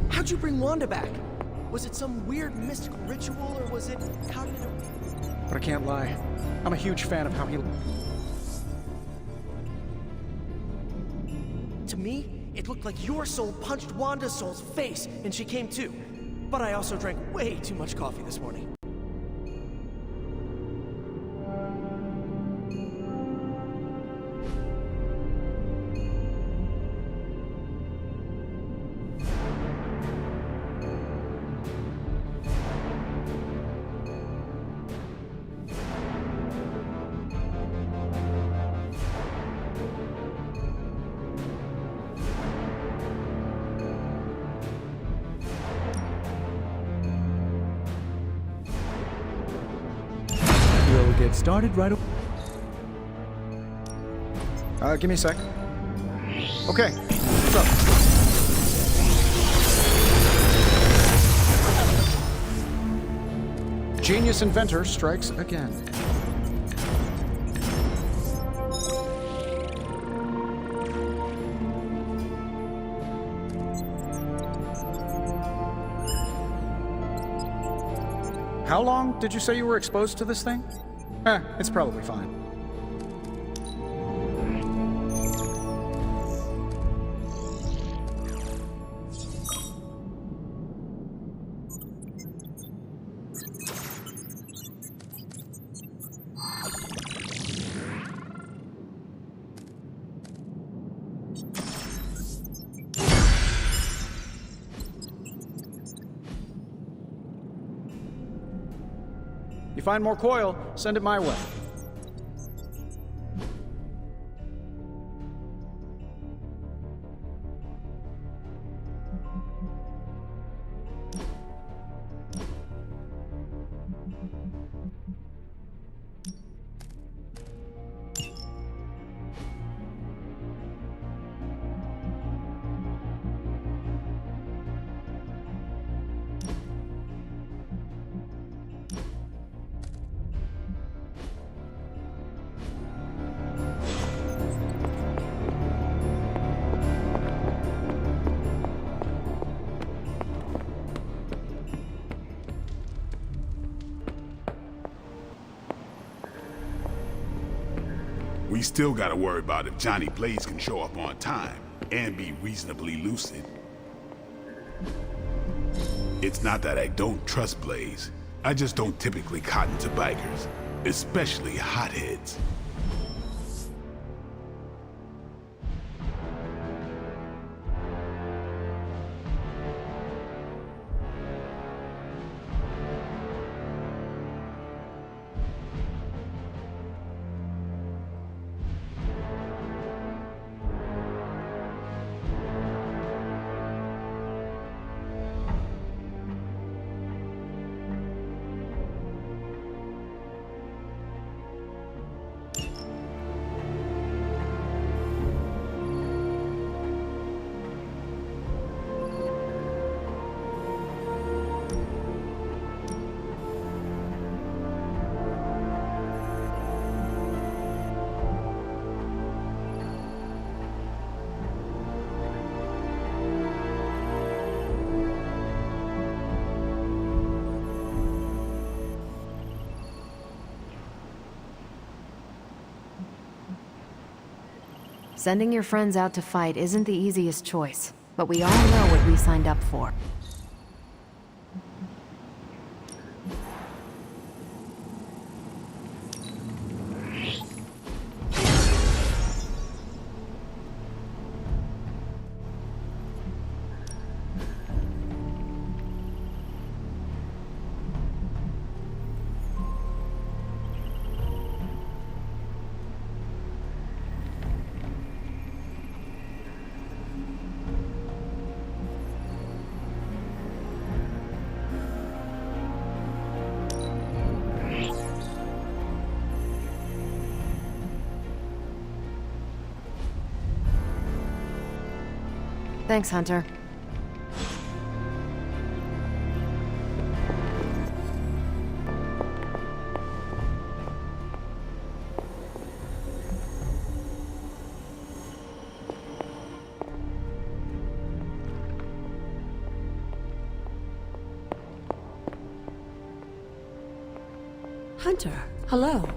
How'd you bring Wanda back? Was it some weird mystical ritual, or was it... how did it... But I can't lie. I'm a huge fan of how he... To me, it looked like your soul punched Wanda's soul's face, and she came to. But I also drank way too much coffee this morning. We'll get started right away. Give me a sec. Okay, what's up? Genius inventor strikes again. How long did you say you were exposed to this thing? It's probably fine. You find more coil, send it my way. We still gotta worry about if Johnny Blaze can show up on time and be reasonably lucid. It's not that I don't trust Blaze. I just don't typically cotton to bikers, especially hotheads. Sending your friends out to fight isn't the easiest choice, but we all know what we signed up for. Thanks, Hunter. Hunter, hello.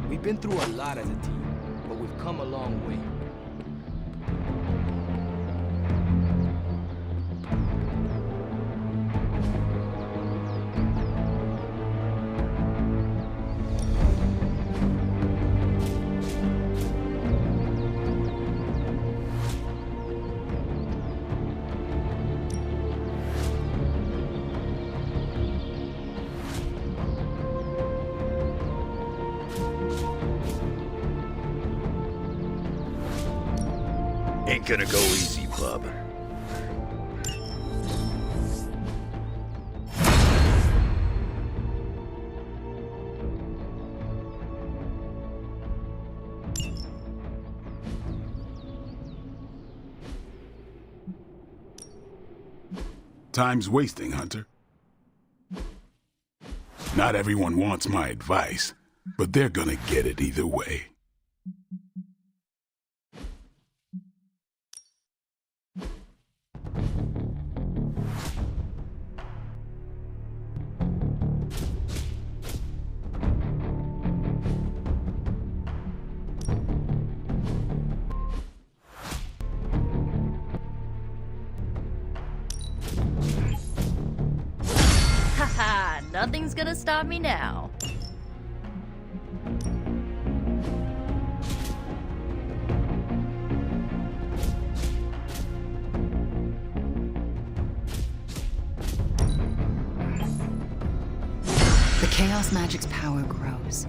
We've been through a lot as a team, but we've come a long way. Ain't gonna go easy, bub. Time's wasting, Hunter. Not everyone wants my advice, but they're gonna get it either way. Haha, nothing's gonna stop me now. Chaos magic's power grows.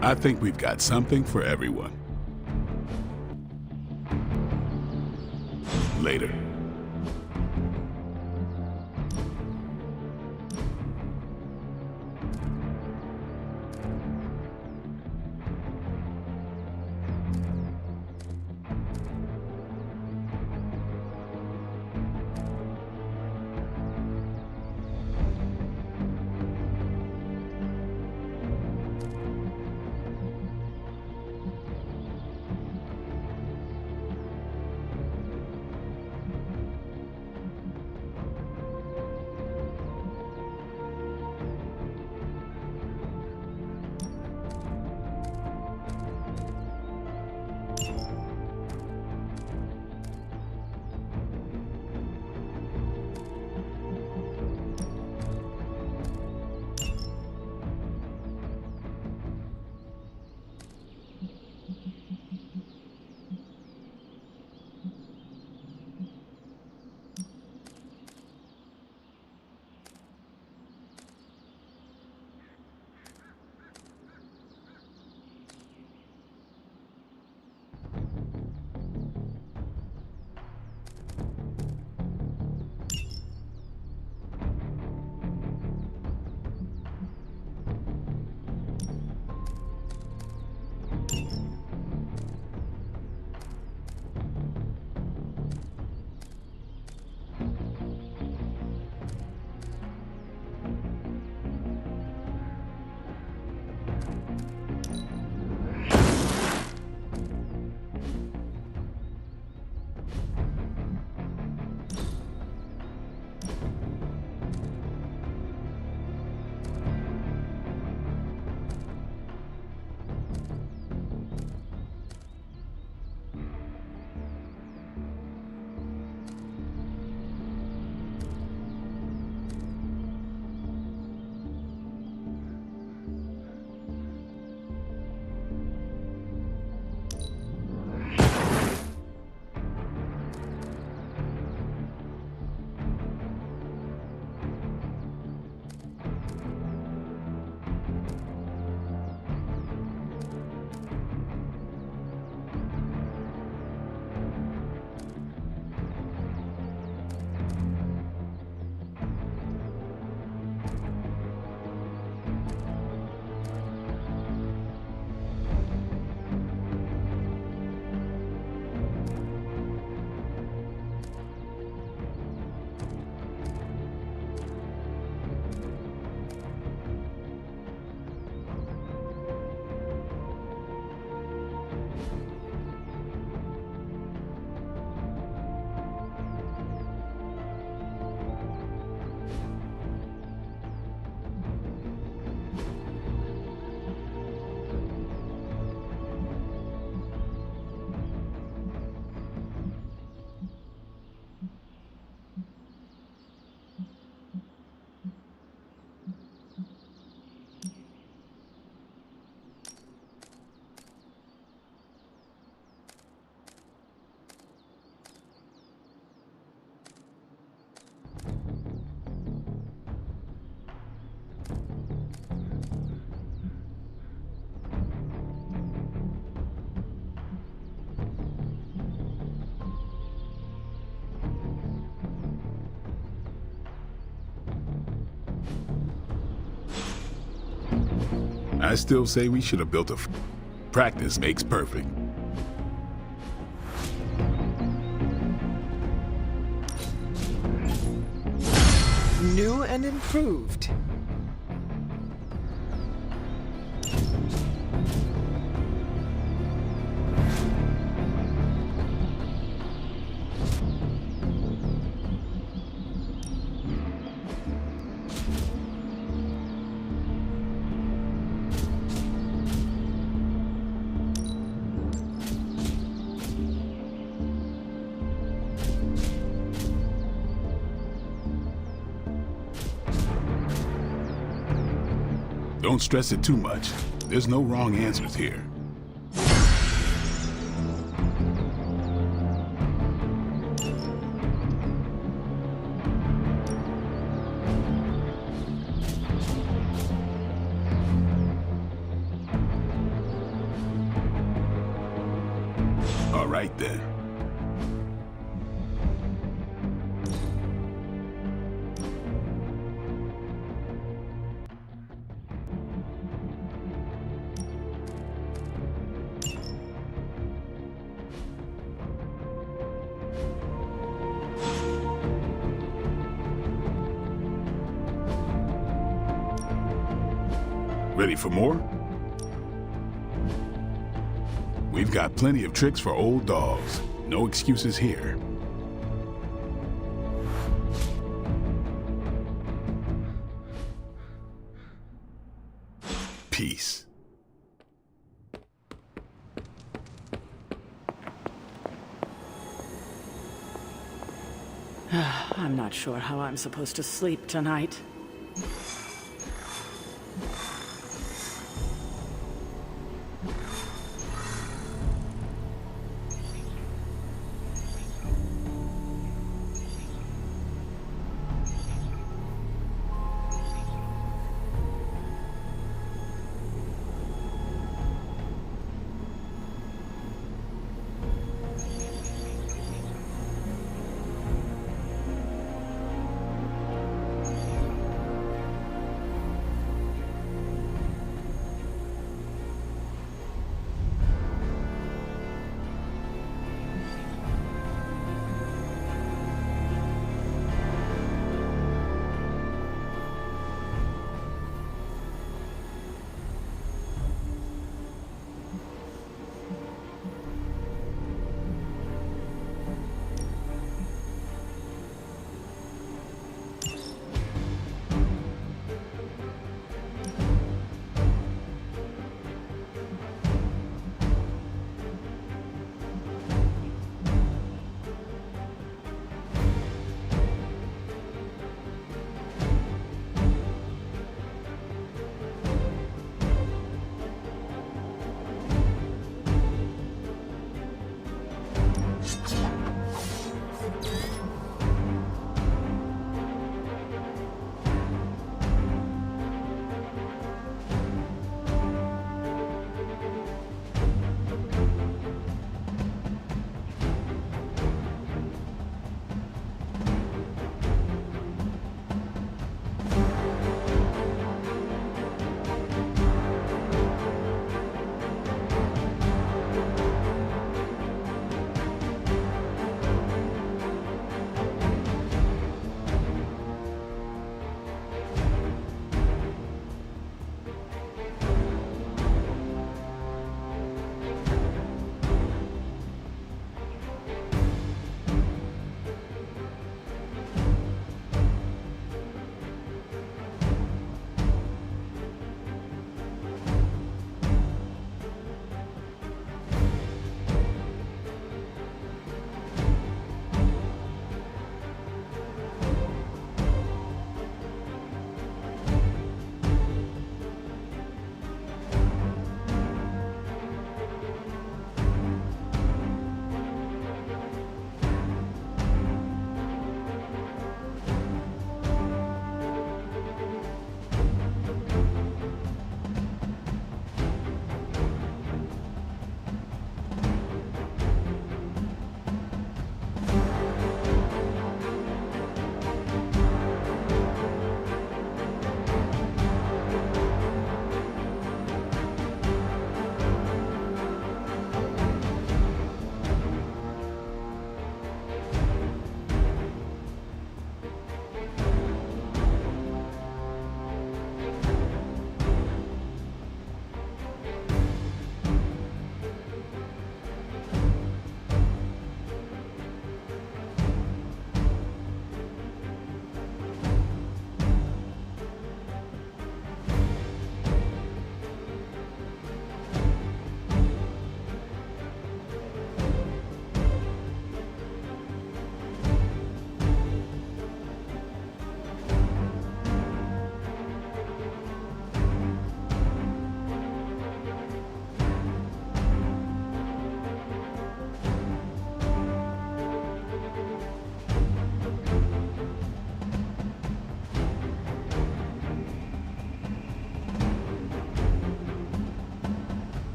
I think we've got something for everyone. Later. I still say we should have built a practice makes perfect. New and improved. Don't stress it too much. There's no wrong answers here. All right then. Ready for more? We've got plenty of tricks for old dogs. No excuses here. Peace. I'm not sure how I'm supposed to sleep tonight.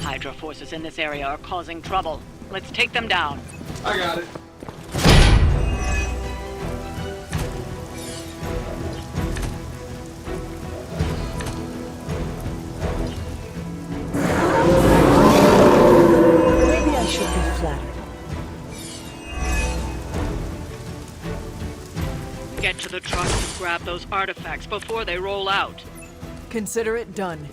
Hydra forces in this area are causing trouble. Let's take them down. I got it. Maybe I should be flattered. Get to the truck and grab those artifacts before they roll out. Consider it done.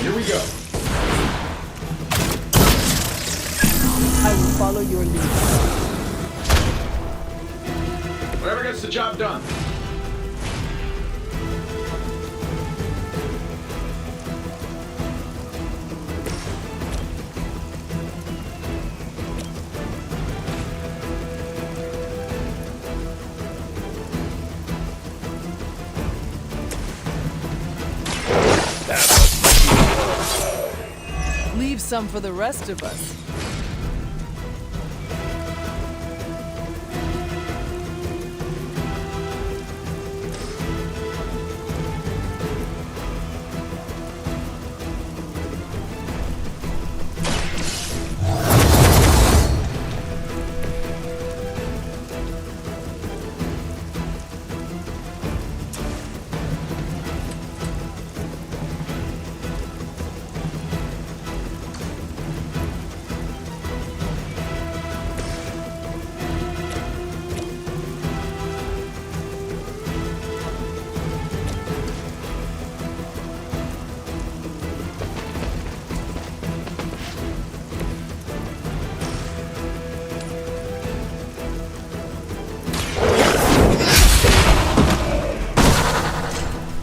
Here we go. I will follow your lead. Whatever gets the job done. Leave some for the rest of us.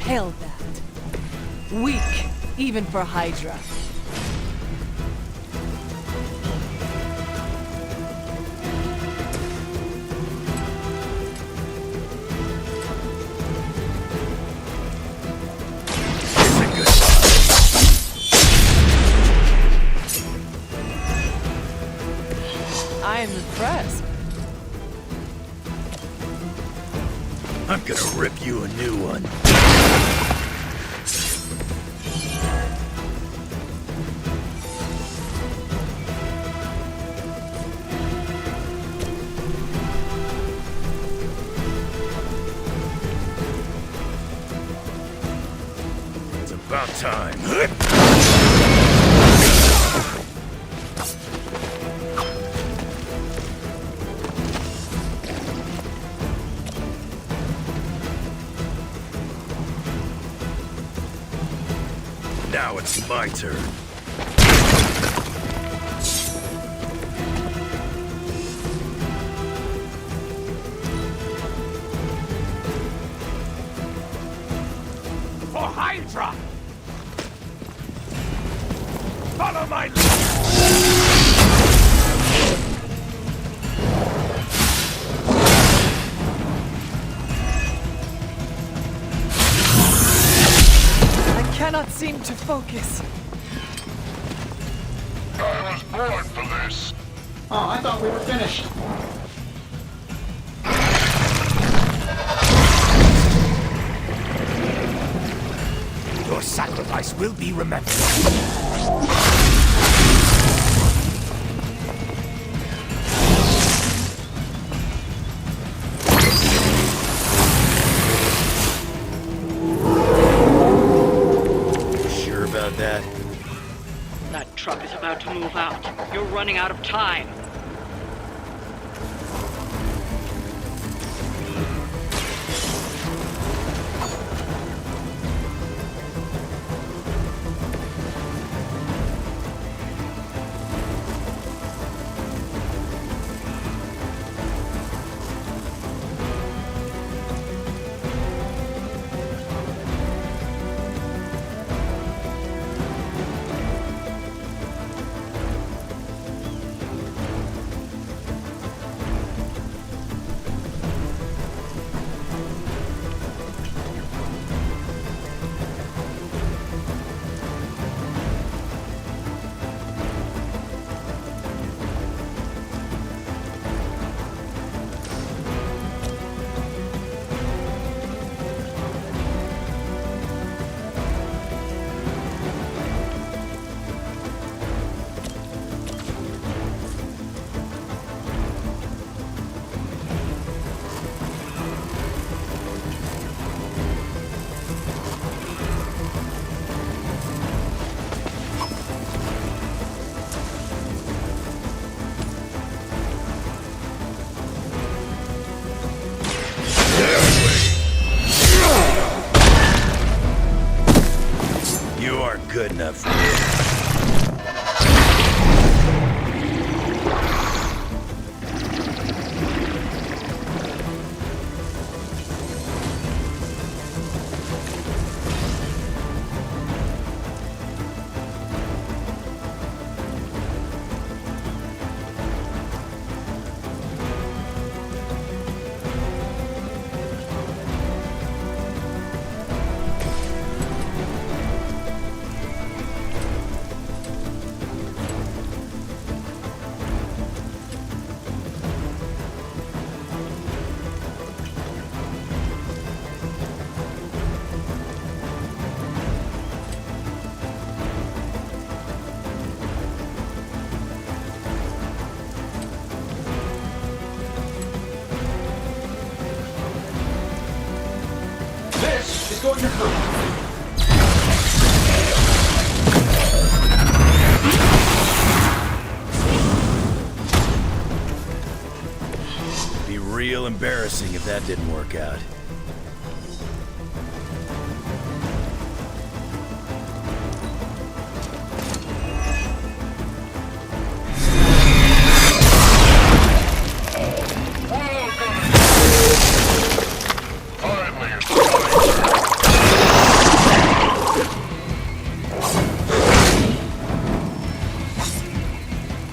Hell that. Weak, even for Hydra. I am impressed. I'm gonna rip you a new one. It's about time. Now it's my turn. For Hydra! Follow my lead! I cannot seem to focus. I was born for this. Oh, I thought we were finished. Your sacrifice will be remembered. Sure about that? That truck is about to move out. You're running out of time. is going to hurt. Be real embarrassing if that didn't work out.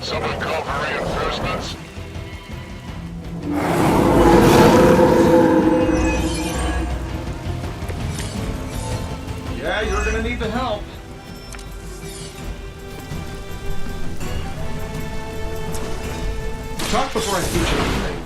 Someone call for reinforcements. Yeah, you're gonna need the help. Talk before I teach you anything.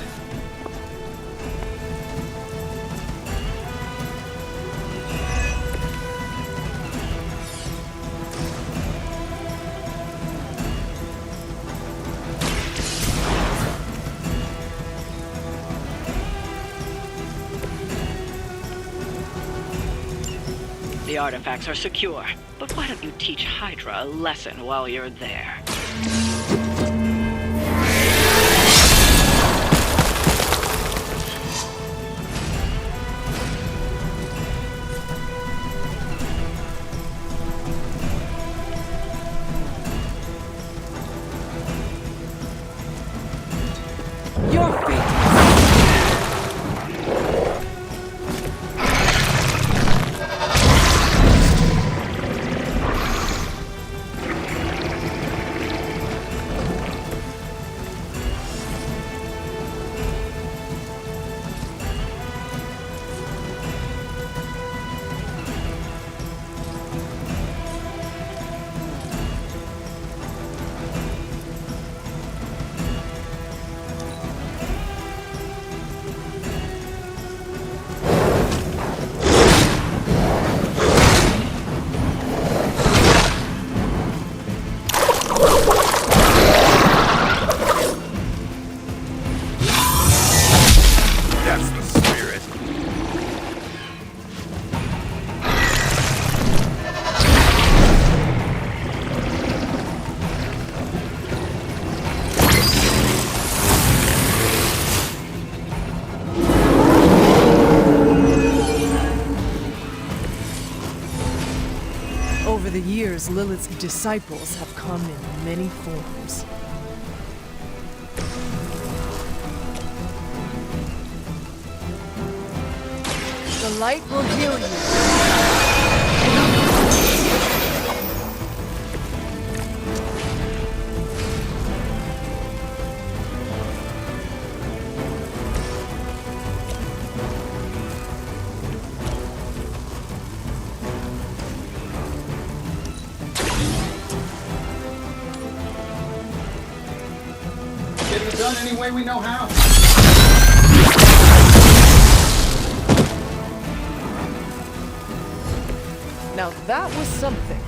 The artifacts are secure, but why don't you teach Hydra a lesson while you're there? Your fate. That's the spirit. Over the years, Lilith's disciples have come in many forms. The light will heal you. Get it done any way we know how. Now that was something.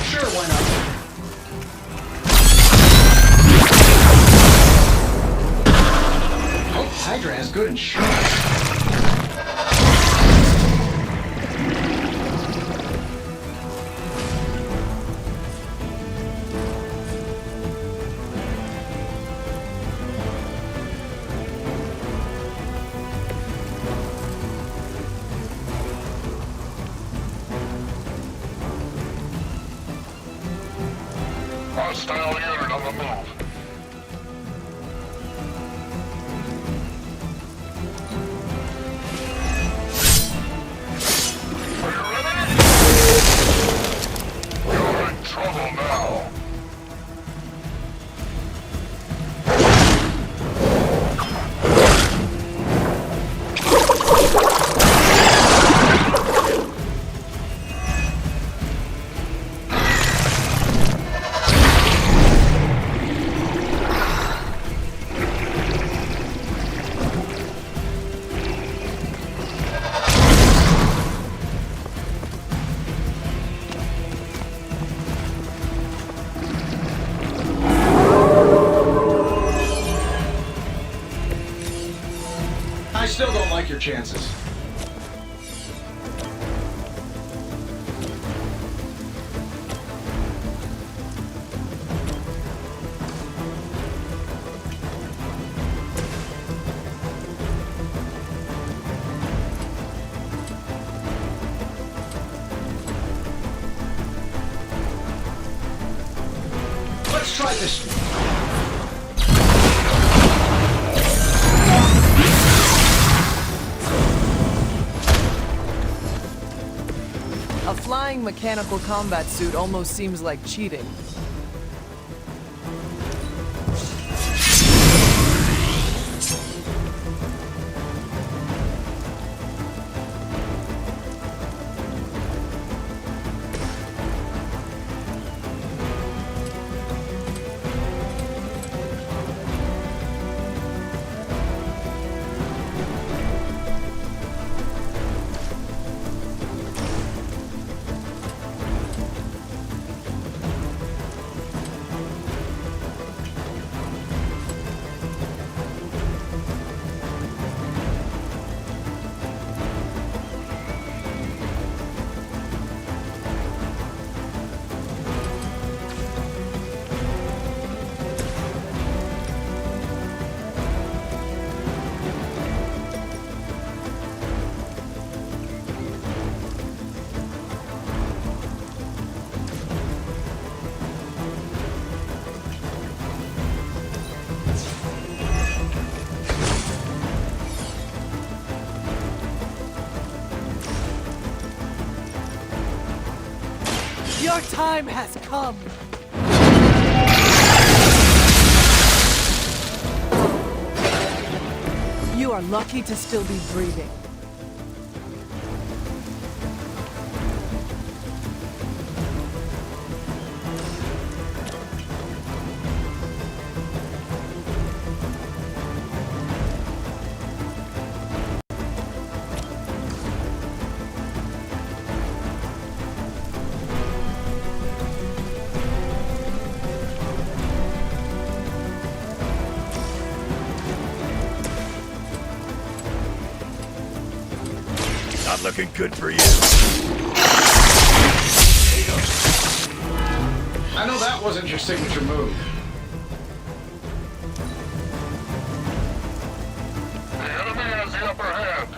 Sure, why not? Hope Hydra has good insurance. Hostile unit on the move. I still don't like your chances. Let's try this. A flying mechanical combat suit almost seems like cheating. Your time has come! You are lucky to still be breathing. Not looking good for you. I know that wasn't your signature move. The enemy has the upper hand.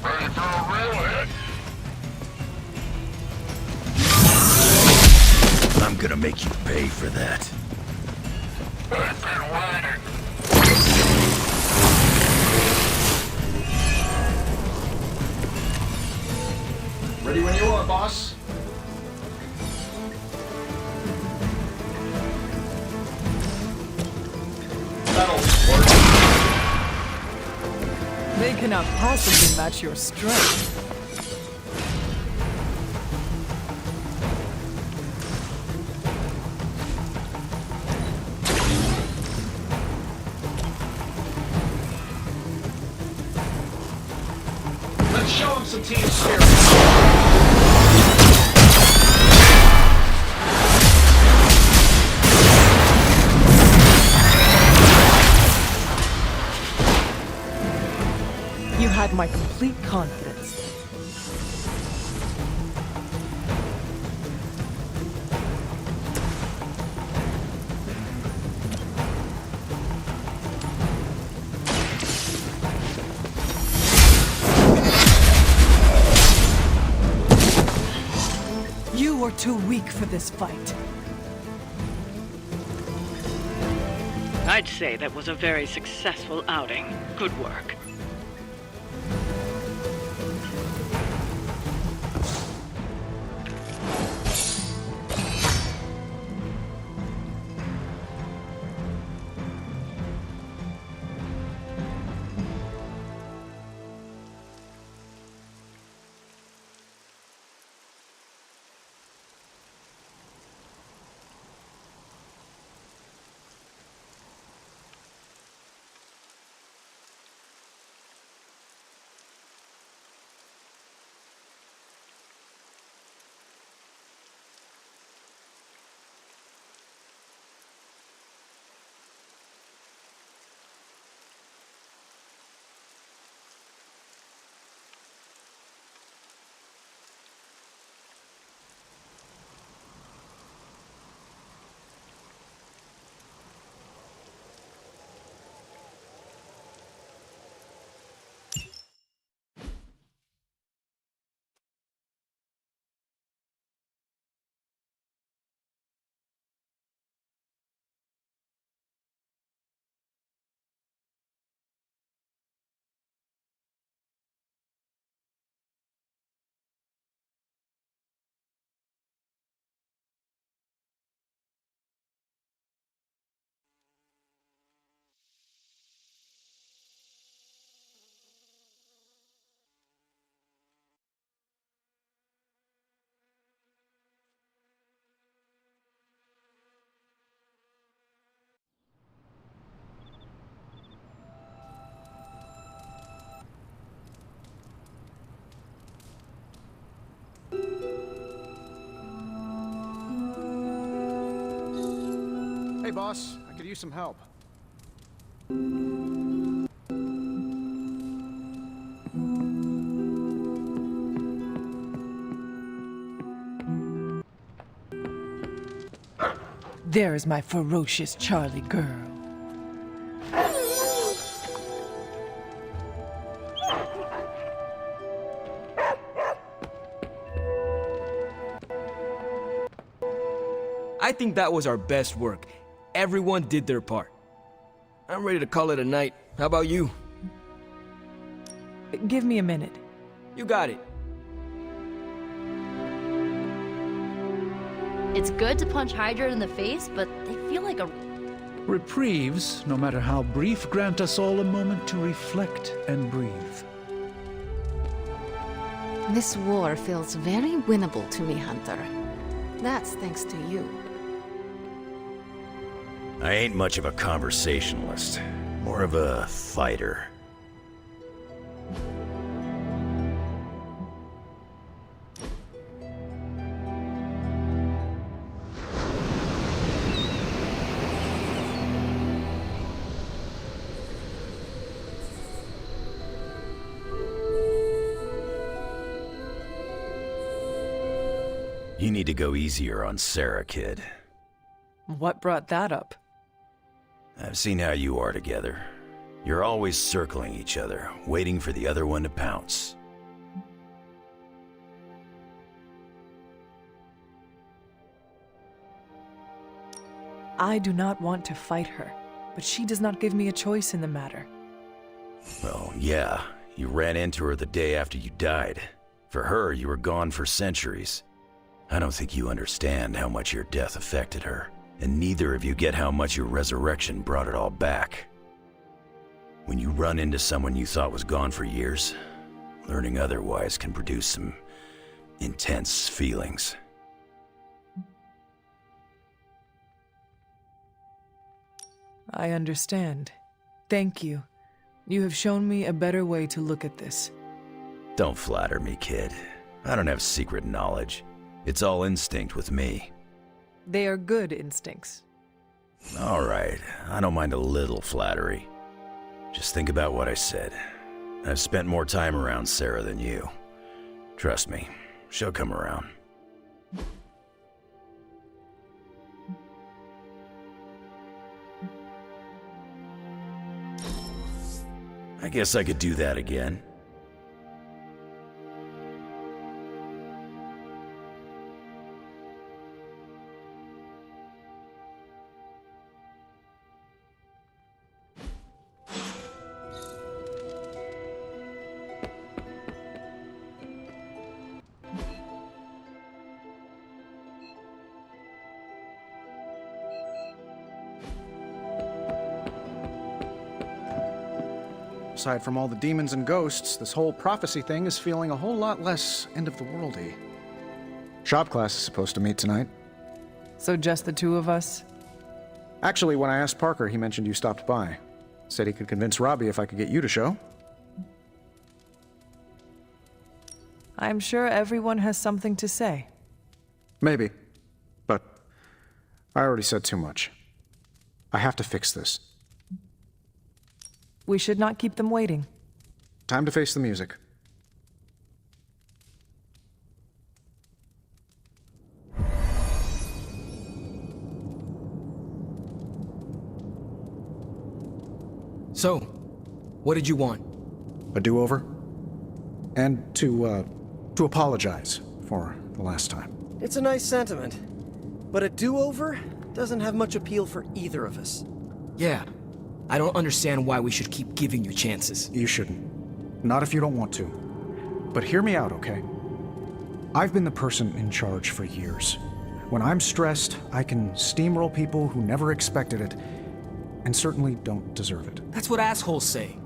Ready for a real hit? I'm gonna make you pay for that. I've been waiting. Ready when you are, boss. That'll work. They cannot possibly match your strength. Let's show him some team spirit. You had my complete confidence. You were too weak for this fight. I'd say that was a very successful outing. Good work. Hey, boss. I could use some help. There is my ferocious Charlie girl. I think that was our best work. Everyone did their part. I'm ready to call it a night. How about you? Give me a minute. You got it. It's good to punch Hydra in the face, but they feel like a... Reprieves, no matter how brief, grant us all a moment to reflect and breathe. This war feels very winnable to me, Hunter. That's thanks to you. I ain't much of a conversationalist, more of a fighter. You need to go easier on Sarah, kid. What brought that up? I've seen how you are together. You're always circling each other, waiting for the other one to pounce. I do not want to fight her, but she does not give me a choice in the matter. Well, yeah, you ran into her the day after you died. For her, you were gone for centuries. I don't think you understand how much your death affected her, and neither of you get how much your resurrection brought it all back. When you run into someone you thought was gone for years, learning otherwise can produce some intense feelings. I understand. Thank you. You have shown me a better way to look at this. Don't flatter me, kid. I don't have secret knowledge. It's all instinct with me. They are good instincts. All right, I don't mind a little flattery. Just think about what I said. I've spent more time around Sarah than you. Trust me, she'll come around. I guess I could do that again. Aside from all the demons and ghosts, this whole prophecy thing is feeling a whole lot less end-of-the-worldy. Shop class is supposed to meet tonight. So just the two of us? Actually, when I asked Parker, he mentioned you stopped by. Said he could convince Robbie if I could get you to show. I'm sure everyone has something to say. Maybe. But I already said too much. I have to fix this. We should not keep them waiting. Time to face the music. So, what did you want? A do-over? And to apologize for the last time. It's a nice sentiment. But a do-over doesn't have much appeal for either of us. Yeah. I don't understand why we should keep giving you chances. You shouldn't. Not if you don't want to. But hear me out, okay? I've been the person in charge for years. When I'm stressed, I can steamroll people who never expected it, and certainly don't deserve it. That's what assholes say.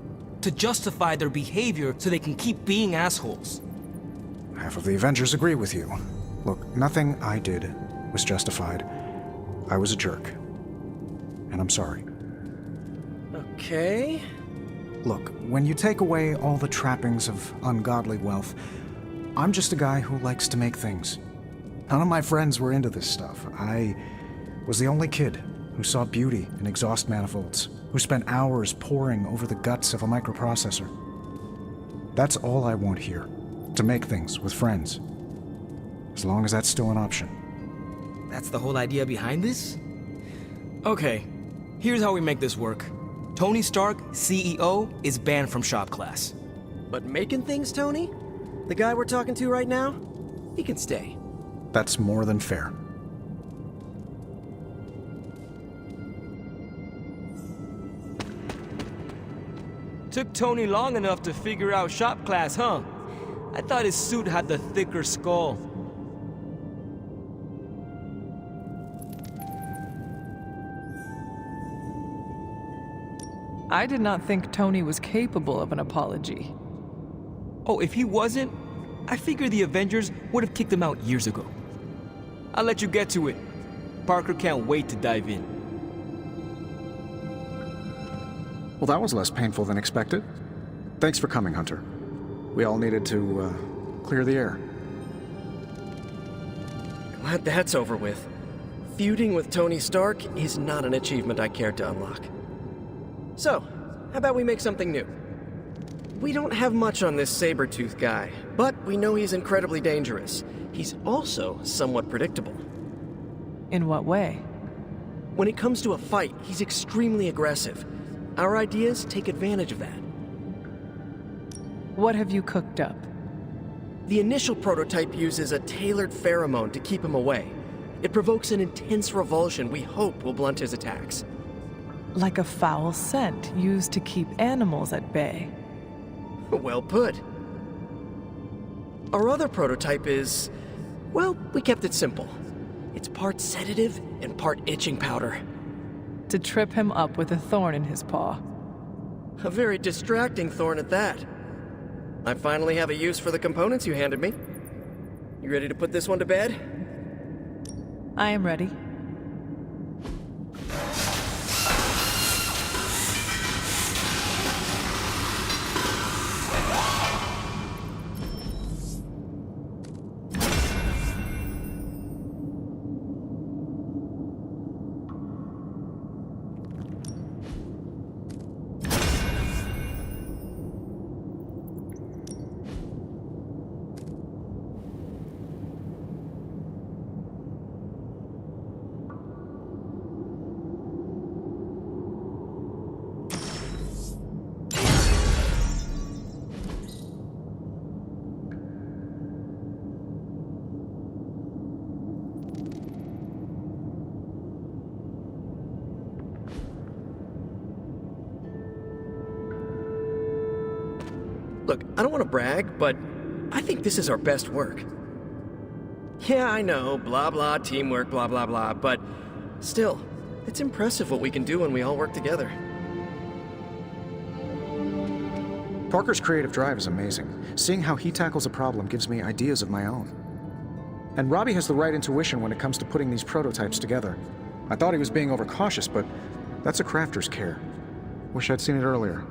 To justify their behavior so they can keep being assholes. Half of the Avengers agree with you. Look, nothing I did was justified. I was a jerk. And I'm sorry. Okay. Look, when you take away all the trappings of ungodly wealth, I'm just a guy who likes to make things. None of my friends were into this stuff. I was the only kid. who saw beauty in exhaust manifolds, who spent hours poring over the guts of a microprocessor. That's all I want here, to make things with friends. As long as that's still an option. That's the whole idea behind this? Okay, here's how we make this work. Tony Stark, CEO, is banned from shop class. But making things, Tony? The guy we're talking to right now? He can stay. That's more than fair. Took Tony long enough to figure out shop class, huh? I thought his suit had the thicker skull. I did not think Tony was capable of an apology. Oh, if he wasn't, I figured the Avengers would have kicked him out years ago. I'll let you get to it. Parker can't wait to dive in. Well, that was less painful than expected. Thanks for coming, Hunter. We all needed to, clear the air. Glad that's over with. Feuding with Tony Stark is not an achievement I care to unlock. So, how about we make something new? We don't have much on this Sabretooth guy, but we know he's incredibly dangerous. He's also somewhat predictable. In what way? When it comes to a fight, he's extremely aggressive. Our ideas take advantage of that. What have you cooked up? The initial prototype uses a tailored pheromone to keep him away. It provokes an intense revulsion we hope will blunt his attacks. Like a foul scent used to keep animals at bay. Well put. Our other prototype is... well, we kept it simple. It's part sedative and part itching powder. To trip him up with a thorn in his paw. A very distracting thorn at that. I finally have a use for the components you handed me. You ready to put this one to bed? I am ready. Look, I don't want to brag, but I think this is our best work. Yeah, I know, blah blah, teamwork, blah blah blah, but still, it's impressive what we can do when we all work together. Parker's creative drive is amazing. Seeing how he tackles a problem gives me ideas of my own. And Robbie has the right intuition when it comes to putting these prototypes together. I thought he was being overcautious, but that's a crafter's care. Wish I'd seen it earlier.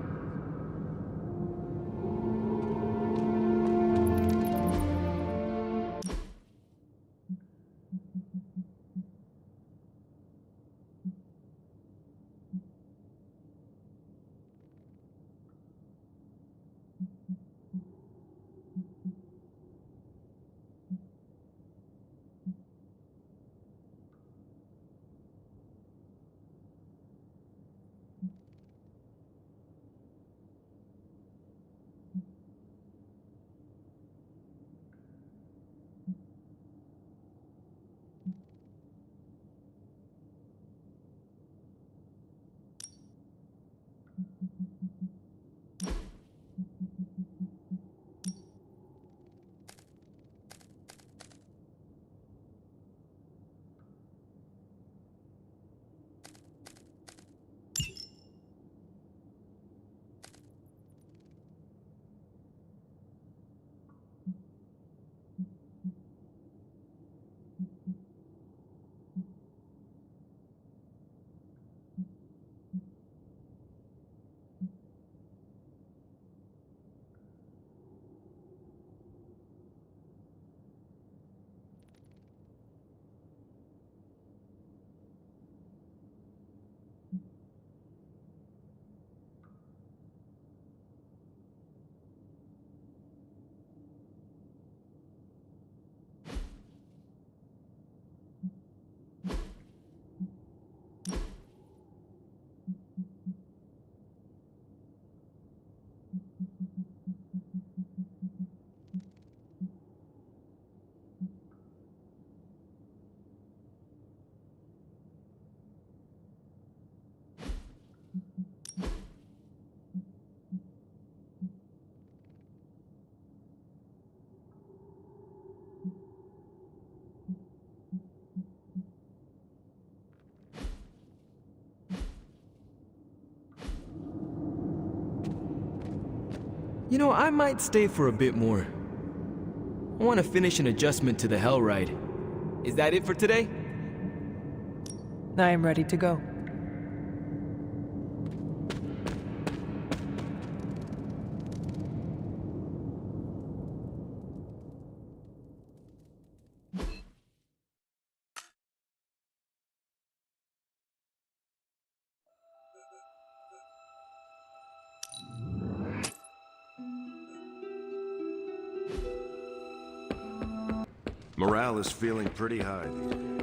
You know, I might stay for a bit more. I want to finish an adjustment to the Hell Ride. Is that it for today? I am ready to go. Morale is feeling pretty high these days.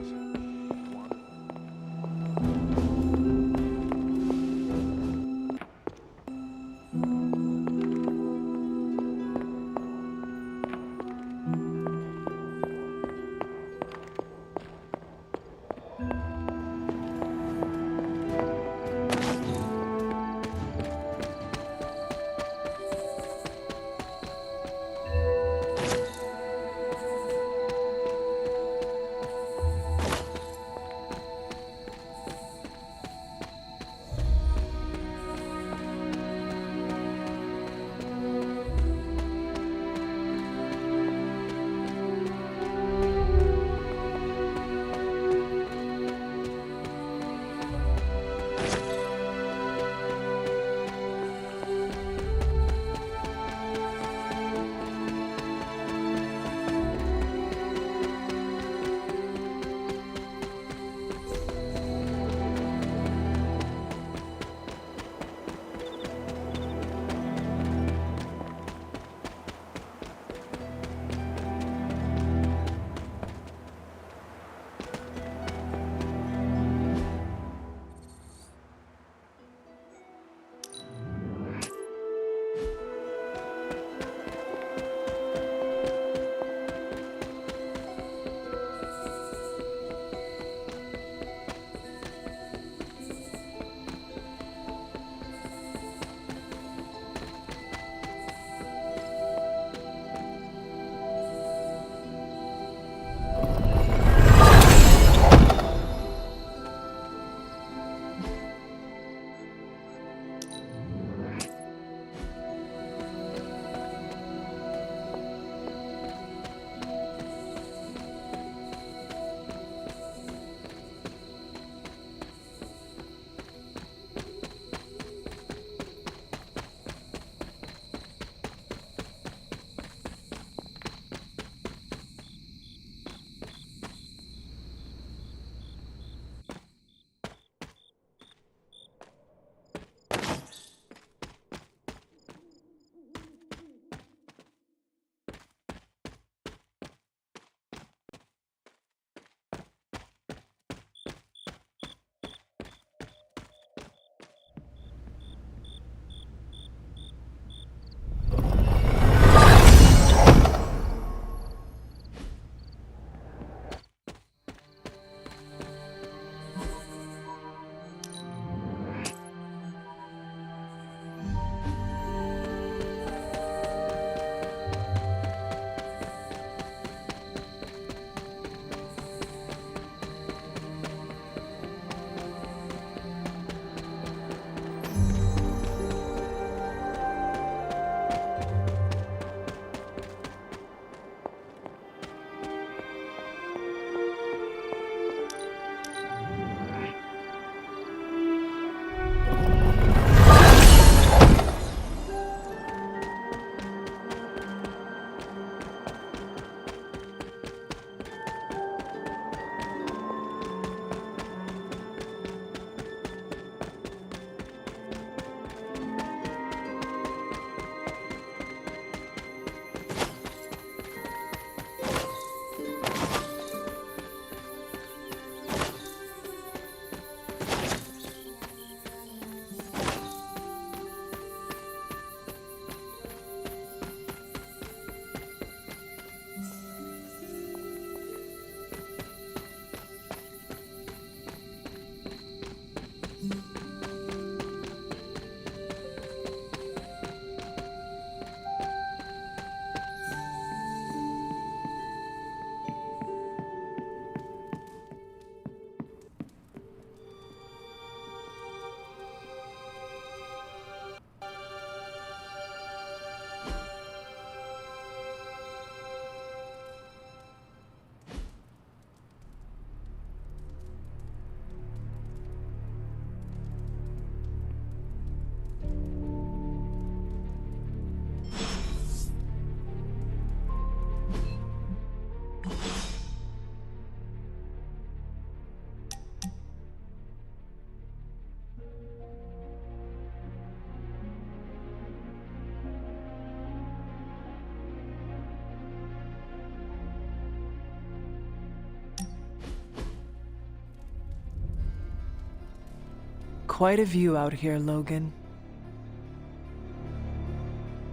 quite a view out here, Logan.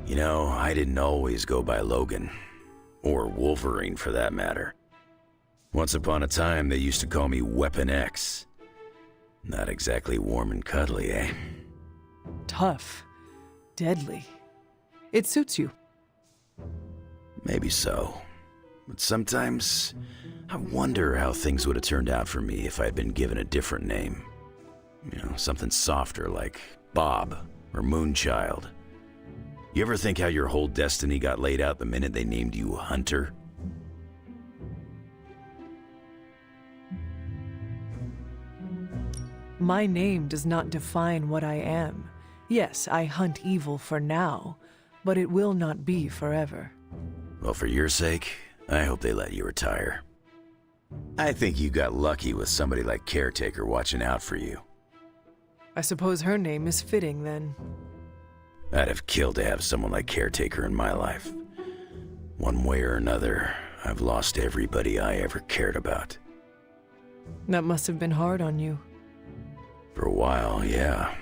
You know, I didn't always go by Logan. Or Wolverine, for that matter. Once upon a time, they used to call me Weapon X. Not exactly warm and cuddly, eh? Tough. Deadly. It suits you. Maybe so. But sometimes, I wonder how things would have turned out for me if I'd been given a different name. You know, something softer like Bob or Moonchild. You ever think how your whole destiny got laid out the minute they named you Hunter? My name does not define what I am. Yes, I hunt evil for now, but it will not be forever. Well, for your sake, I hope they let you retire. I think you got lucky with somebody like Caretaker watching out for you. I suppose her name is fitting, then. I'd have killed to have someone like Caretaker in my life. One way or another, I've lost everybody I ever cared about. That must have been hard on you. For a while, yeah.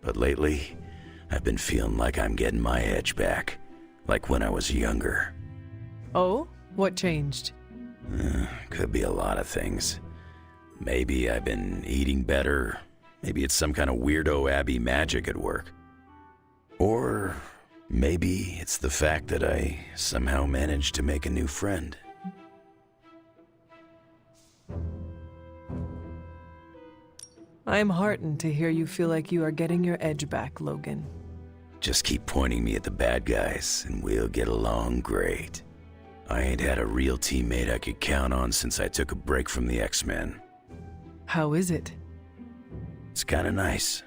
But lately, I've been feeling like I'm getting my edge back. Like when I was younger. Oh? What changed? Could be a lot of things. Maybe I've been eating better. Maybe it's some kind of weirdo Abby magic at work. Or maybe it's the fact that I somehow managed to make a new friend. I am heartened to hear you feel like you are getting your edge back, Logan. Just keep pointing me at the bad guys, and we'll get along great. I ain't had a real teammate I could count on since I took a break from the X-Men. How is it? It's kinda nice.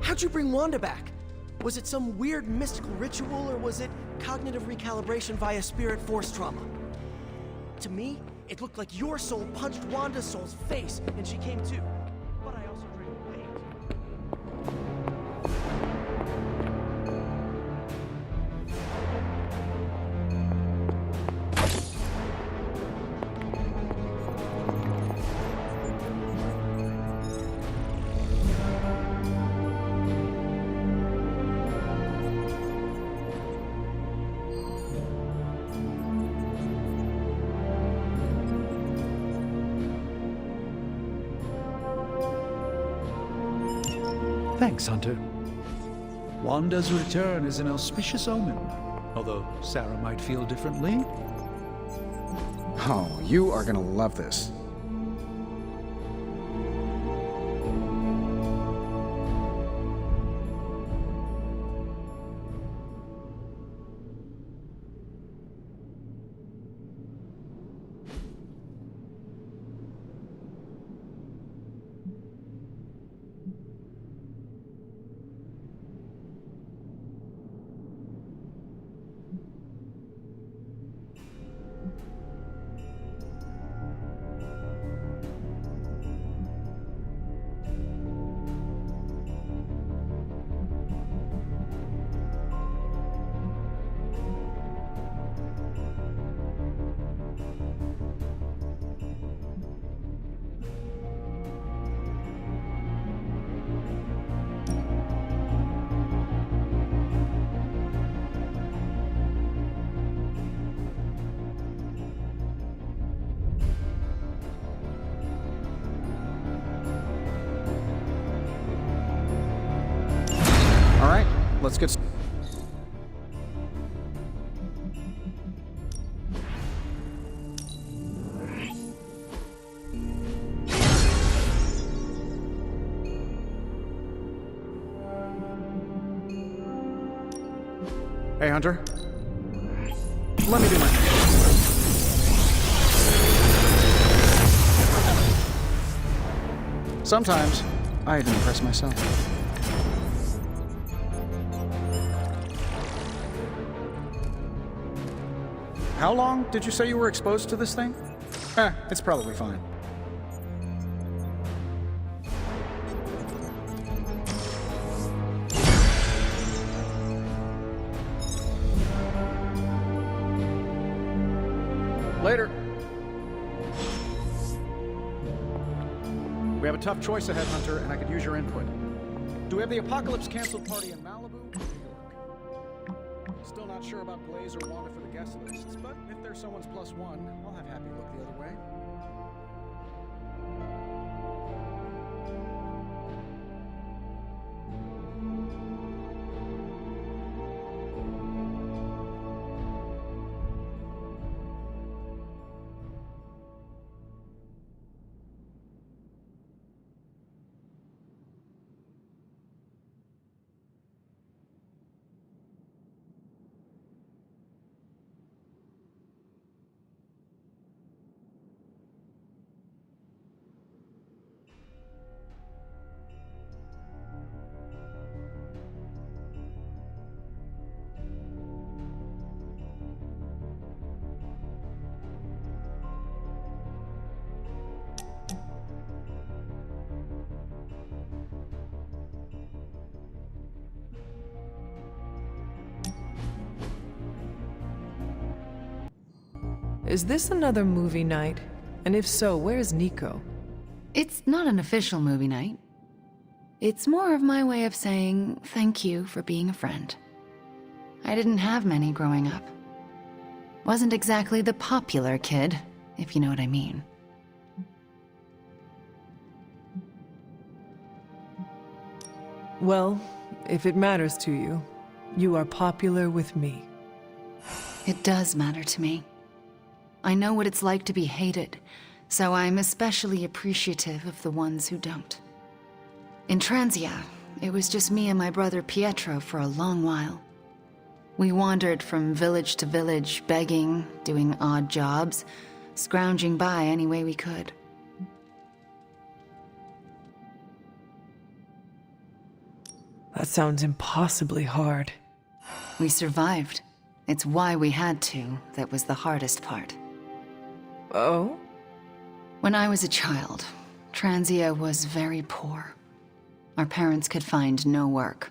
How'd you bring Wanda back? Was it some weird mystical ritual, or was it cognitive recalibration via spirit force trauma? To me, it looked like your soul punched Wanda's soul's face, and she came to. But I also drank paint. Thanks, Hunter. Wanda's return is an auspicious omen, although Sarah might feel differently. Oh, you are gonna love this. All right, let's get. Hey, Hunter. Let me do my. Sometimes I even impress myself. How long did you say you were exposed to this thing? It's probably fine. Later. We have a tough choice ahead, Hunter, and I could use your input. Do we have the Apocalypse canceled party in Malibu or New York? Still not sure about Blaze or Wanda for the guest lists, but if there's someone's +1, I'll have Happy look the other way. Is this another movie night? And if so, where's Nico? It's not an official movie night. It's more of my way of saying thank you for being a friend. I didn't have many growing up. Wasn't exactly the popular kid, if you know what I mean. Well, if it matters to you, you are popular with me. It does matter to me. I know what it's like to be hated, so I'm especially appreciative of the ones who don't. In Transia, it was just me and my brother Pietro for a long while. We wandered from village to village, begging, doing odd jobs, scrounging by any way we could. That sounds impossibly hard. We survived. It's why we had to that was the hardest part. Oh? When I was a child, Transia was very poor. Our parents could find no work.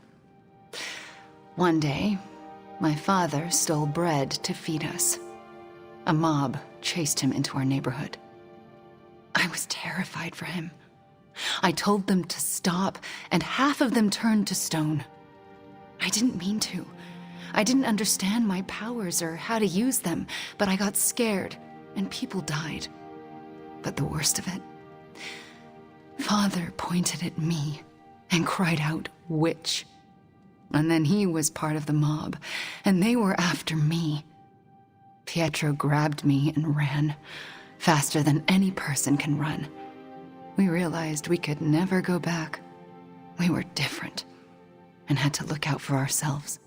One day, my father stole bread to feed us. A mob chased him into our neighborhood. I was terrified for him. I told them to stop, and half of them turned to stone. I didn't mean to. I didn't understand my powers or how to use them, but I got scared, and people died. But the worst of it, Father pointed at me and cried out, "Witch." And then he was part of the mob, and they were after me. Pietro grabbed me and ran, faster than any person can run. We realized we could never go back. We were different, and had to look out for ourselves.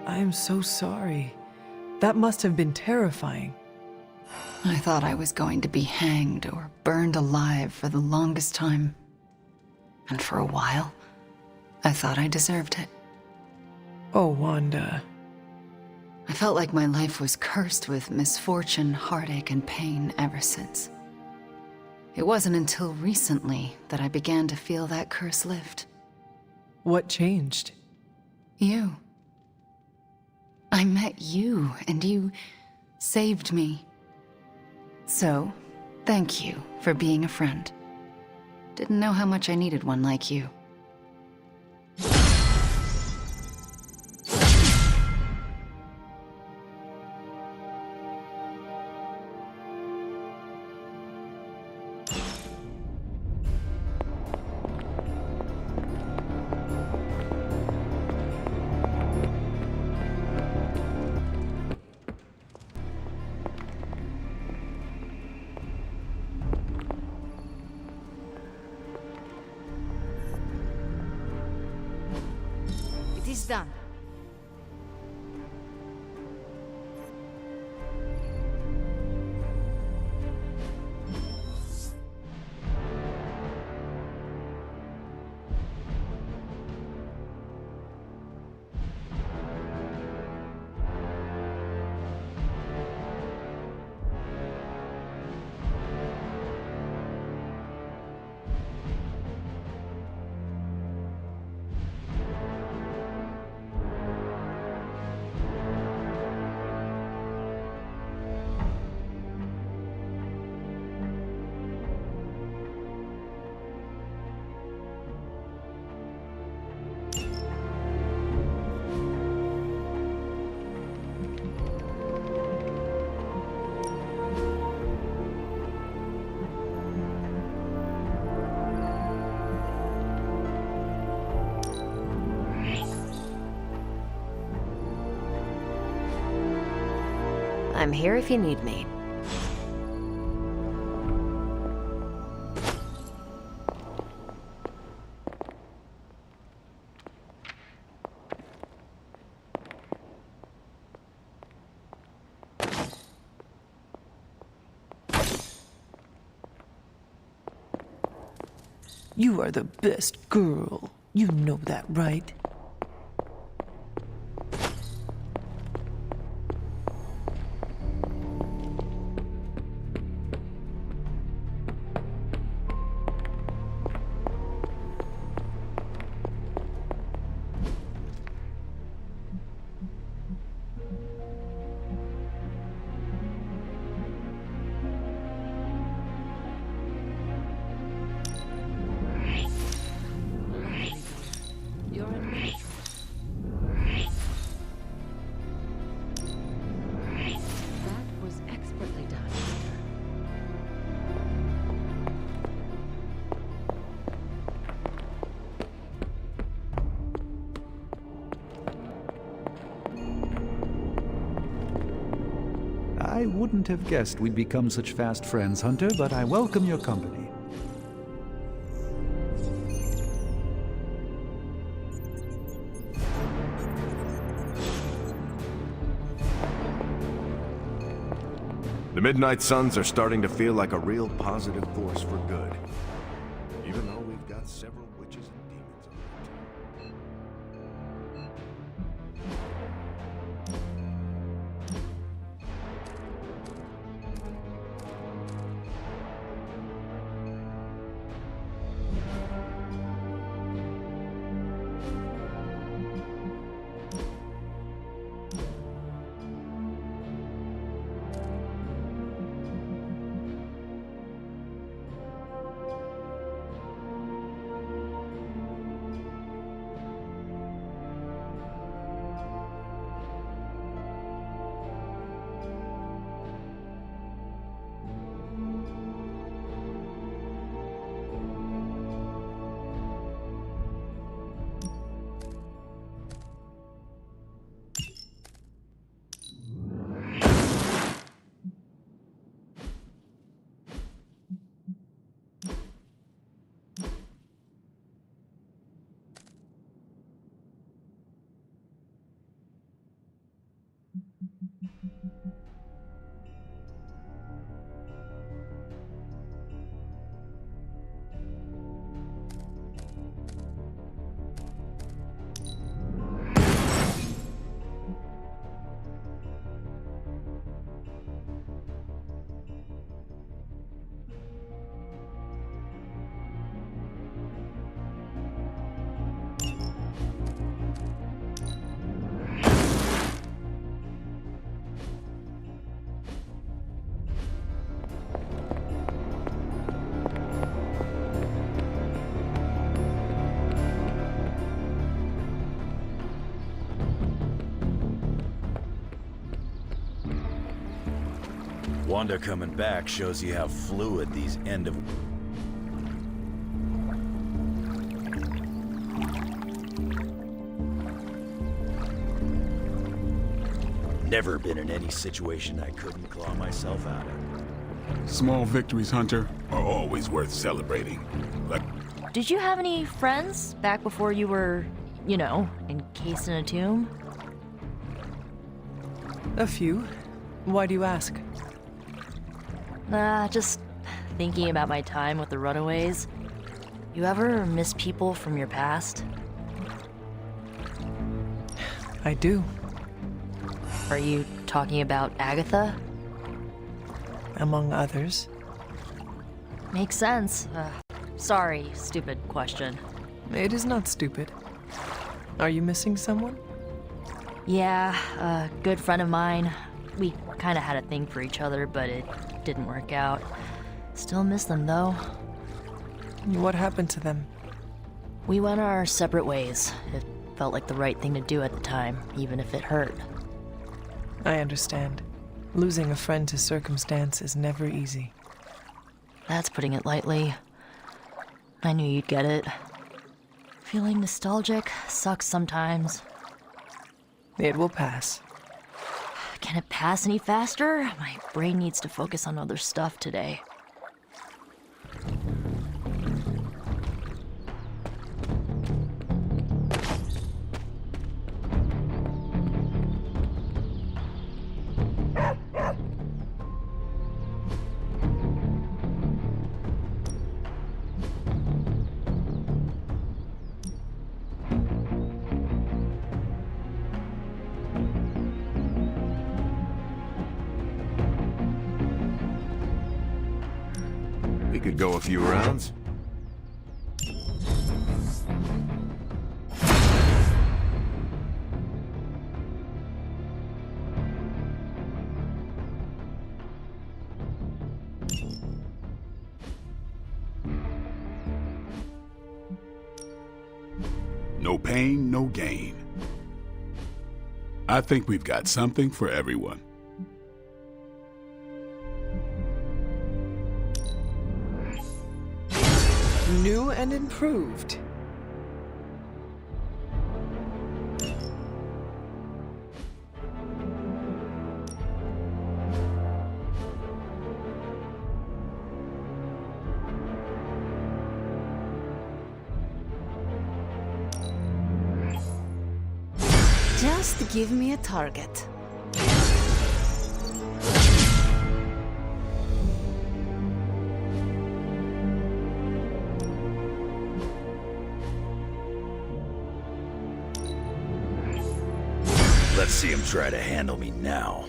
I am so sorry. That must have been terrifying. I thought I was going to be hanged or burned alive for the longest time. And for a while, I thought I deserved it. Oh, Wanda. I felt like my life was cursed with misfortune, heartache, and pain ever since. It wasn't until recently that I began to feel that curse lift. What changed? You. I met you, and you saved me. So, thank you for being a friend. Didn't know how much I needed one like you. It is done. I'm here if you need me. You are the best girl. You know that, right? I wouldn't have guessed we'd become such fast friends, Hunter, but I welcome your company. The Midnight Suns are starting to feel like a real positive force for good. Even though we've got several witches and demons on our team. Wanda coming back shows you how fluid these end of... Never been in any situation I couldn't claw myself out of. Small victories, Hunter, are always worth celebrating. Like... Did you have any friends back before you were, you know, encased in a tomb? A few. Why do you ask? Just thinking about my time with the Runaways. You ever miss people from your past? I do. Are you talking about Agatha? Among others. Makes sense. Sorry, stupid question. It is not stupid. Are you missing someone? Yeah, a good friend of mine. We kind of had a thing for each other, but it didn't work out. Still miss them, though. What happened to them? We went our separate ways. It felt like the right thing to do at the time, even if it hurt. I understand. Losing a friend to circumstance is never easy. That's putting it lightly. I knew you'd get it. Feeling nostalgic sucks sometimes. It will pass. Can it pass any faster? My brain needs to focus on other stuff today. We could go a few rounds. No pain, no gain. I think we've got something for everyone. New and improved. Just give me a target. Let's see him try to handle me now.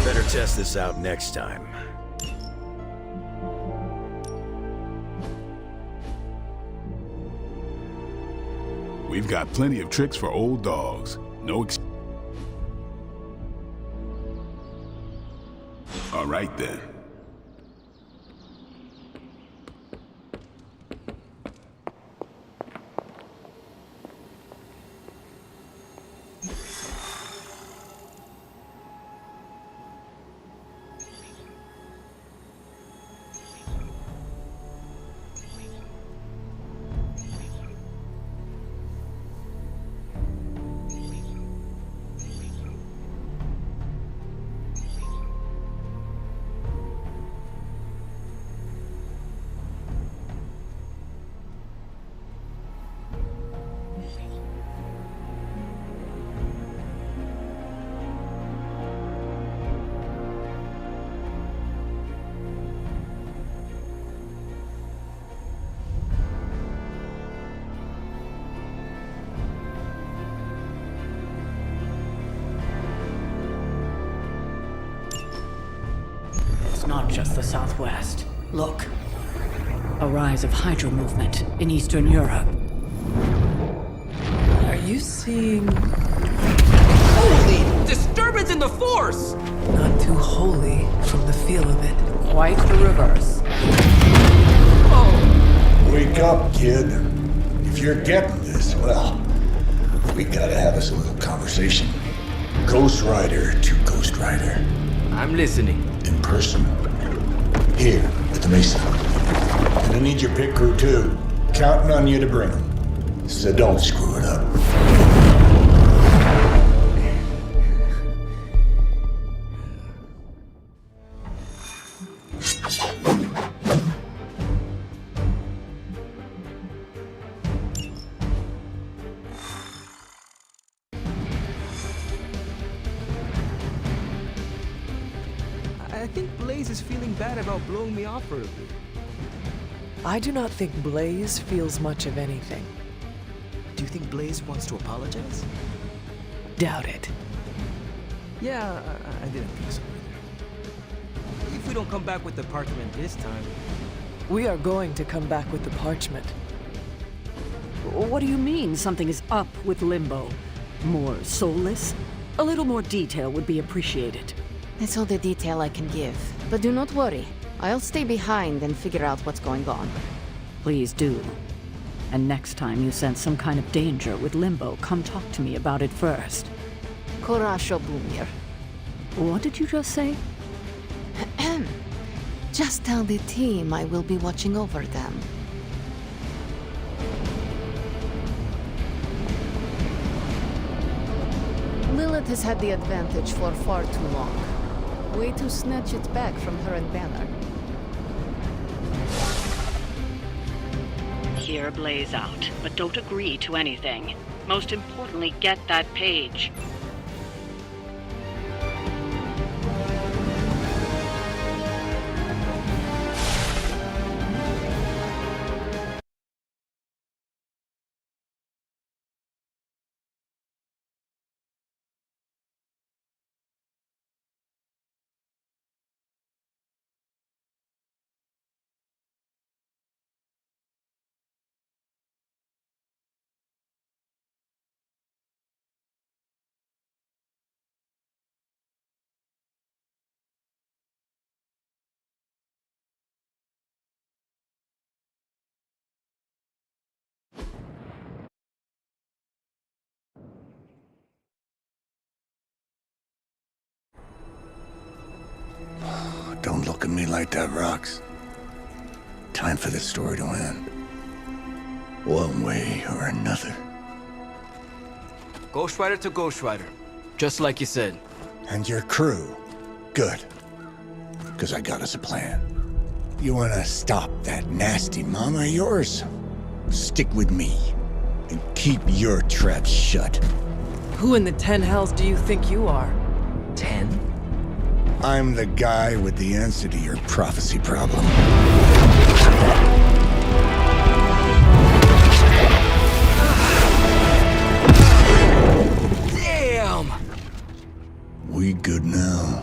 Better test this out next time. We've got plenty of tricks for old dogs. No ex- All right then. It's not just the Southwest. Look. A rise of Hydra movement in Eastern Europe. Are you seeing... Holy disturbance in the Force! Not too holy from the feel of it. Quite the reverse. Wake up, kid. If you're getting this, well, we gotta have us a little conversation. Ghost Rider to Ghost Rider. I'm listening. In person. Here, at the Mesa. And I need your pit crew, too. Counting on you to bring them. So don't screw it up. I think Blaze is feeling bad about blowing me off for a bit. I do not think Blaze feels much of anything. Do you think Blaze wants to apologize? Doubt it. Yeah, I didn't think so either. If we don't come back with the parchment this time... We are going to come back with the parchment. What do you mean something is up with Limbo? More soulless? A little more detail would be appreciated. That's all the detail I can give. But do not worry. I'll stay behind and figure out what's going on. Please do. And next time you sense some kind of danger with Limbo, come talk to me about it first. Korasho Bumir. What did you just say? Just tell the team I will be watching over them. Lilith has had the advantage for far too long. Way to snatch it back from her and Banner. Hear Blaze out, but don't agree to anything. Most importantly, get that page. Don't look at me like that, Rox. Time for this story to end. One way or another. Ghost Rider to Ghost Rider. Just like you said. And your crew. Good. Because I got us a plan. You wanna stop that nasty mama of yours? Stick with me. And keep your traps shut. Who in the 10 hells do you think you are? 10? I'm the guy with the answer to your prophecy problem. Damn! We good now.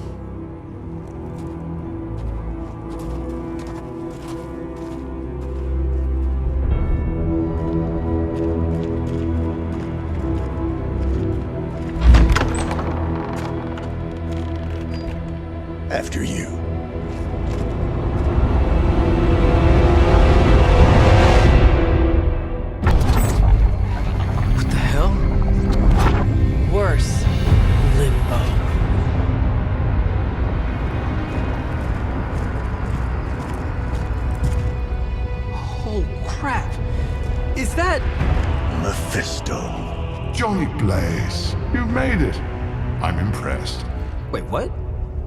After you. What the hell? Worse. Limbo. Oh, crap. Is that... Mephisto. Johnny Blaze, you made it. I'm impressed. Wait, what?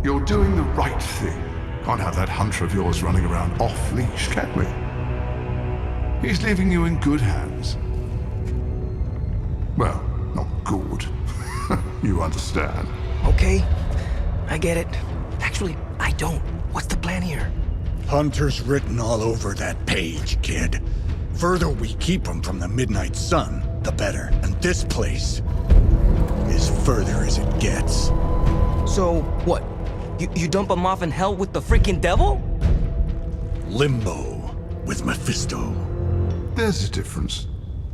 You're doing the right thing. Can't have that hunter of yours running around off-leash, can we? He's leaving you in good hands. Well, not good. You understand. Okay, I get it. Actually, I don't. What's the plan here? Hunter's written all over that page, kid. Further we keep him from the Midnight Sun, the better. And this place is further as it gets. So, what? You dump him off in hell with the freaking devil? Limbo with Mephisto. There's a difference.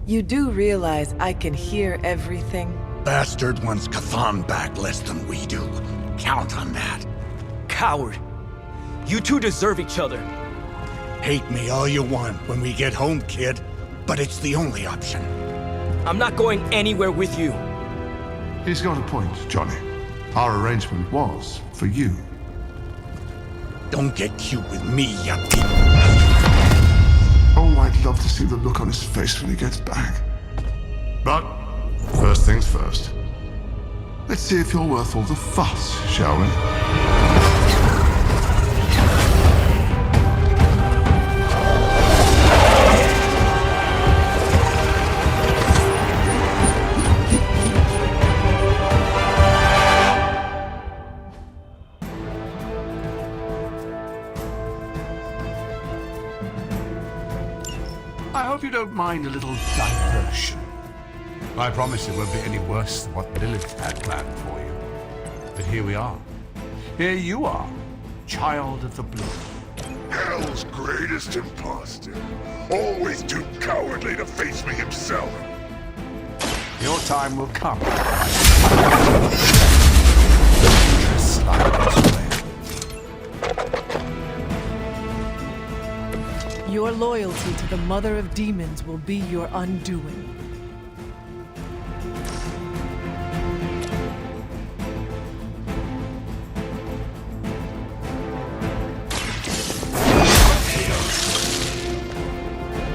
You do realize I can hear everything? Bastard wants Cathan back less than we do. Count on that. Coward. You two deserve each other. Hate me all you want when we get home, kid. But it's the only option. I'm not going anywhere with you. He's got a point, Johnny. Our arrangement was for you. Don't get cute with me, you Oh, I'd love to see the look on his face when he gets back. But, first things first. Let's see if you're worth all the fuss, shall we? I hope you don't mind a little diversion. I promise it won't be any worse than what Lilith had planned for you. But here we are. Here you are, child of the blood. Hell's greatest imposter. Always too cowardly to face me himself. Your time will come. Your loyalty to the Mother of Demons will be your undoing.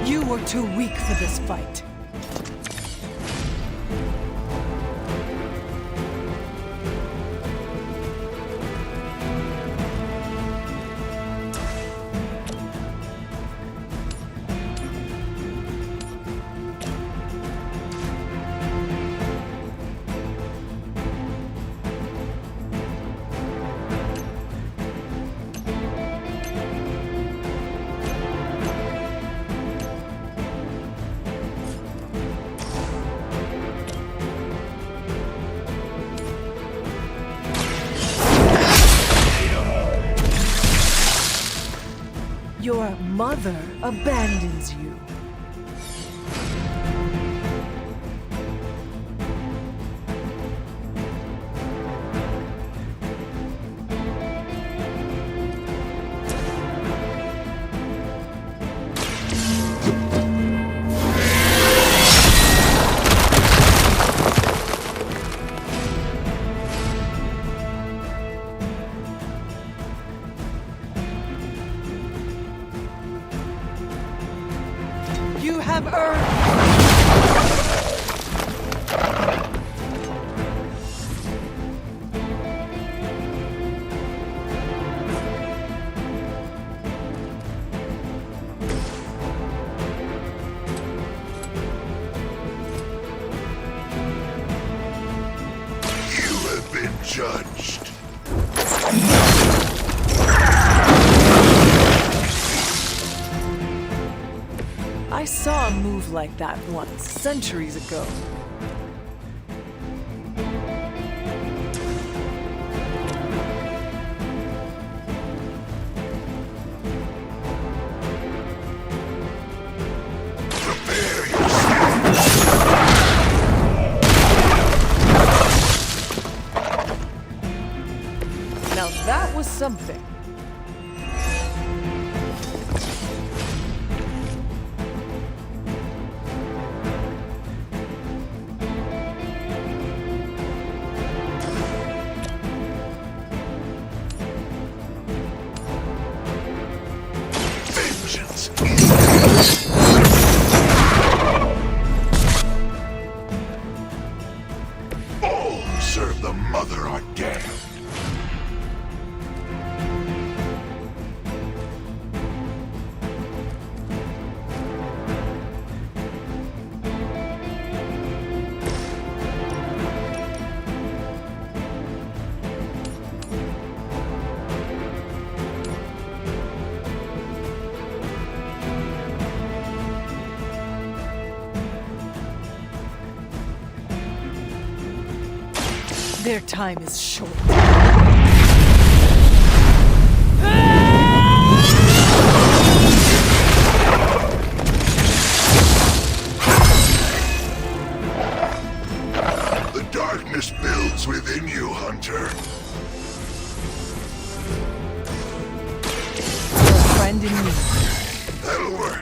You were too weak for this fight. Your mother abandons you. You have earned... You have been judged. I saw a move like that once, centuries ago. Now that was something. All who serve the Mother are damned. Their time is short. The darkness builds within you, Hunter. You're a friend in need. That'll work.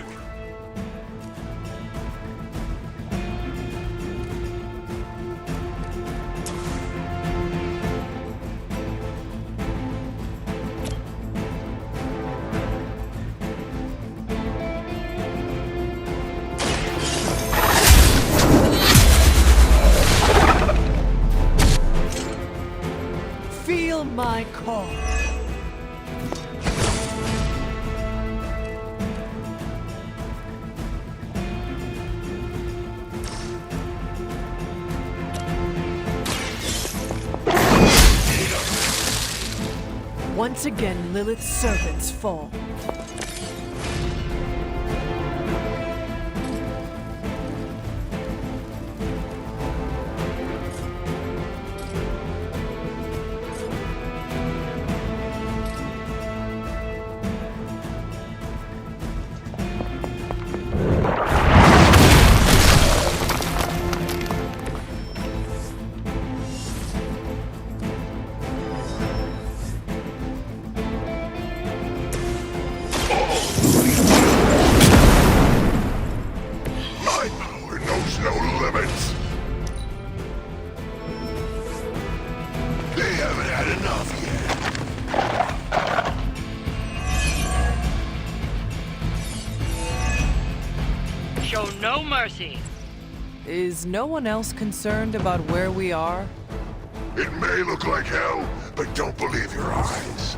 Feel my call. Once again, Lilith's servants fall. My power knows no limits. They haven't had enough yet. Show no mercy. Is no one else concerned about where we are? It may look like hell, but don't believe your eyes.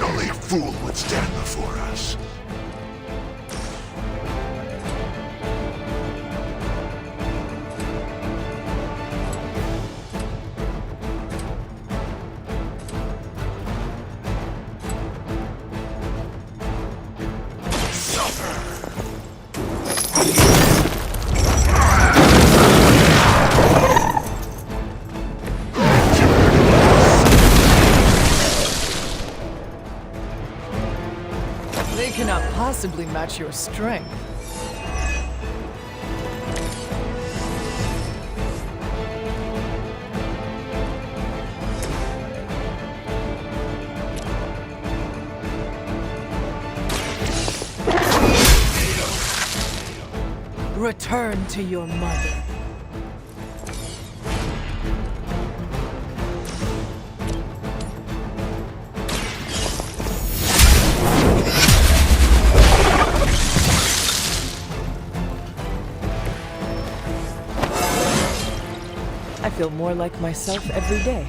Only a fool would stand before us. possibly match your strength. Return to your mother. I feel more like myself every day.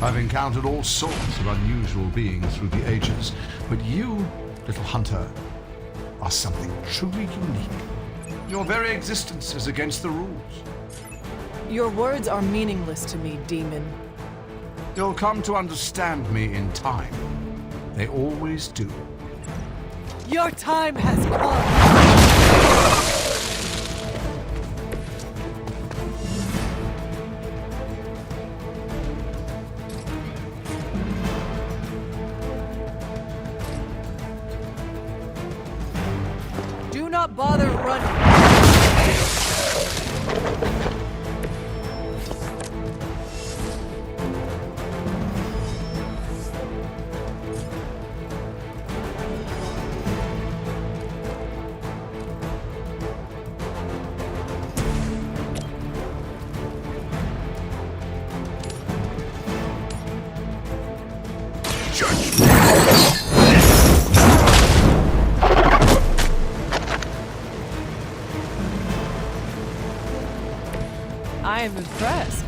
I've encountered all sorts of unusual beings through the ages, but you, little hunter, are something truly unique. Your very existence is against the rules. Your words are meaningless to me, demon. You'll come to understand me in time. They always do. Your time has come! Do not bother running! I am impressed.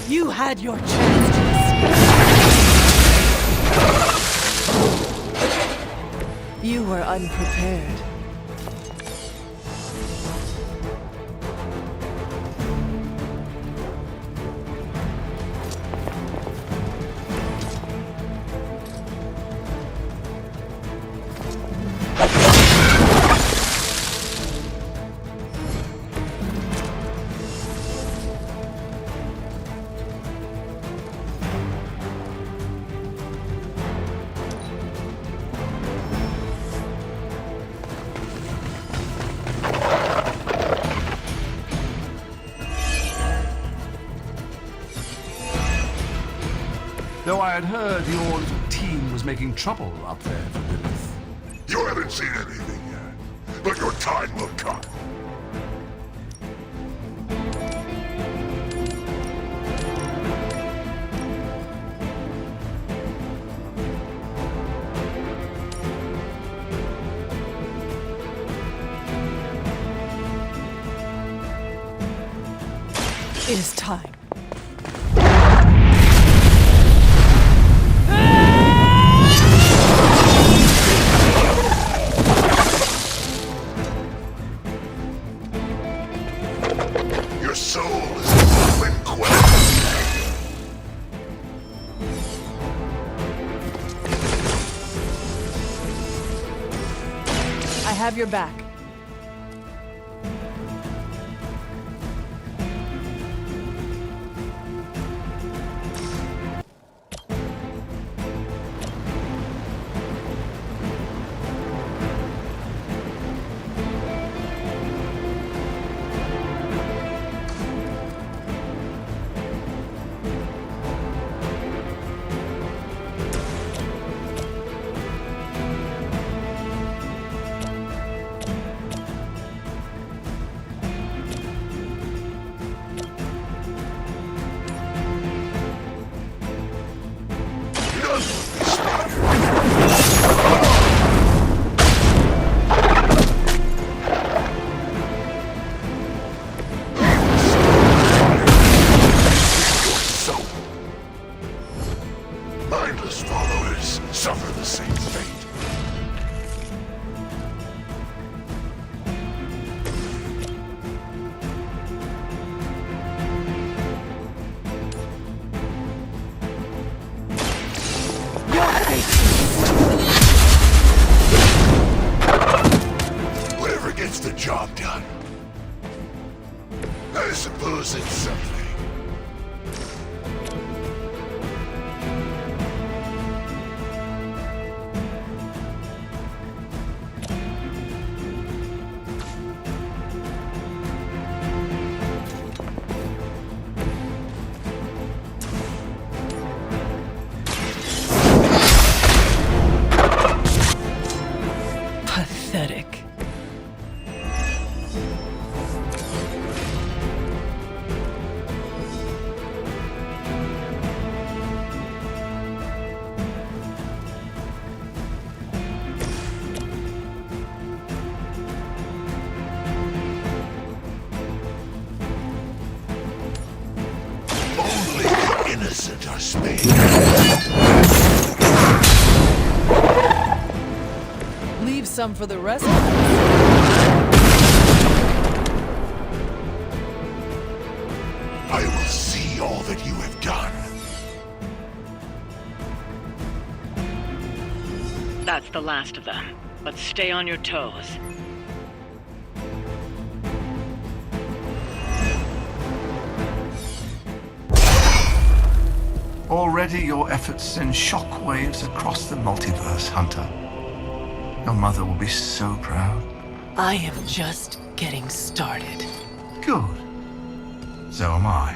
You had your chance to escape. You were unprepared. Though I had heard your little team was making trouble up there for Lilith. You haven't seen anything yet, but your time will come. It is time. Your soul is an open quest. have your back. Mindless followers suffer the same fate. Whatever gets the job done. I suppose it's something. Pathetic. Only the innocent are spared. Leave some for the rest. I will see all that you have done. That's the last of them. But stay on your toes. Already your efforts send shockwaves across the multiverse, Hunter. Your mother will be so proud. I am just getting started. Good. So am I.